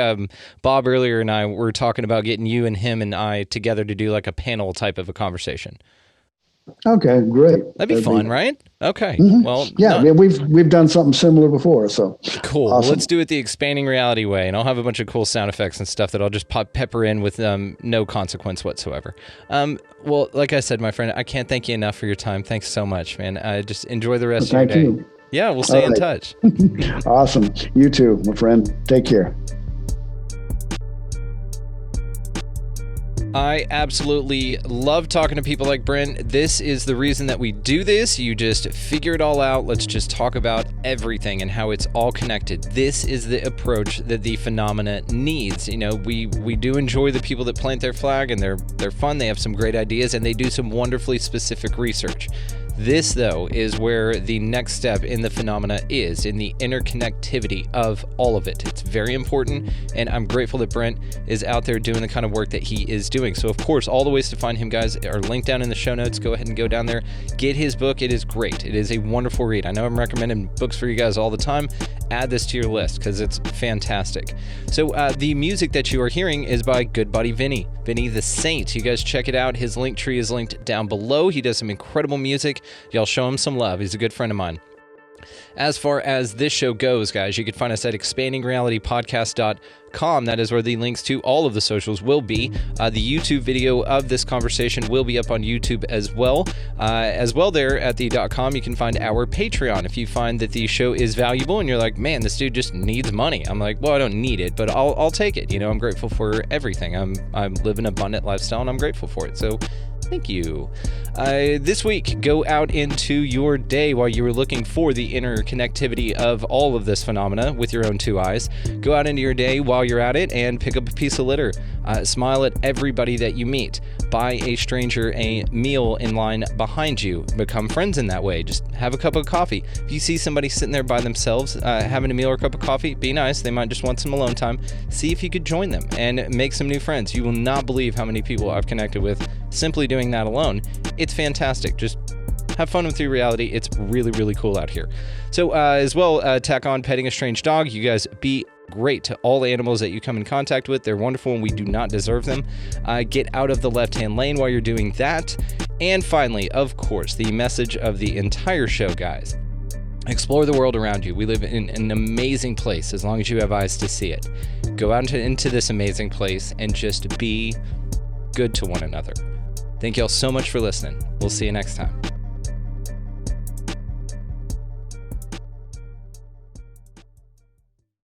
Bob earlier and I were talking about getting you and him and I together to do like a panel type of a conversation. Okay, great. That'd be fun, right? Okay. Mm-hmm. Well, yeah, we've done something similar before, so cool. Awesome. Well, let's do it the expanding reality way, and I'll have a bunch of cool sound effects and stuff that I'll just pepper in with no consequence whatsoever. Well, like I said, my friend, I can't thank you enough for your time. Thanks so much, man. Just enjoy the rest of your day. Thank you. Yeah, we'll stay in touch. Awesome. You too, my friend. Take care. I absolutely love talking to people like Brent. This is the reason that we do this. You just figure it all out. Let's just talk about everything and how it's all connected. This is the approach that the phenomena needs. You know, we do enjoy the people that plant their flag, and they're fun. They have some great ideas, and they do some wonderfully specific research. This, though, is where the next step in the phenomena is, in the interconnectivity of all of it. It's very important, and I'm grateful that Brent is out there doing the kind of work that he is doing. So, of course, all the ways to find him, guys, are linked down in the show notes. Go ahead and go down there. Get his book. It is great. It is a wonderful read. I know I'm recommending books for you guys all the time. Add this to your list because it's fantastic. So, the music that you are hearing is by good buddy Vinny the Saint. You guys check it out. His link tree is linked down below. He does some incredible music. Y'all show him some love. He's a good friend of mine. As far as this show goes, guys, you can find us at expandingrealitypodcast.com. That is where the links to all of the socials will be. The YouTube video of this conversation will be up on YouTube as well. There at the .com, you can find our Patreon. If you find that the show is valuable and you're like, man, this dude just needs money. I'm like, well, I don't need it, but I'll take it. You know, I'm grateful for everything. I live an abundant lifestyle, and I'm grateful for it. So thank you. This week, go out into your day while you were looking for the interconnectivity of all of this phenomena with your own two eyes. Go out into your day while you're at it and pick up a piece of litter. Smile at everybody that you meet. Buy a stranger a meal in line behind you. Become friends in that way. Just have a cup of coffee. If you see somebody sitting there by themselves having a meal or a cup of coffee, be nice. They might just want some alone time. See if you could join them and make some new friends. You will not believe how many people I've connected with simply doing that alone. It's fantastic. Just have fun with your reality. It's really, really cool out here. So as well, tack on petting a strange dog. You guys be great to all the animals that you come in contact with. They're wonderful and we do not deserve them. Get out of the left-hand lane while you're doing that. And finally, of course, the message of the entire show, guys. Explore the world around you. We live in an amazing place as long as you have eyes to see it. Go out into this amazing place and just be good to one another. Thank y'all so much for listening. We'll see you next time.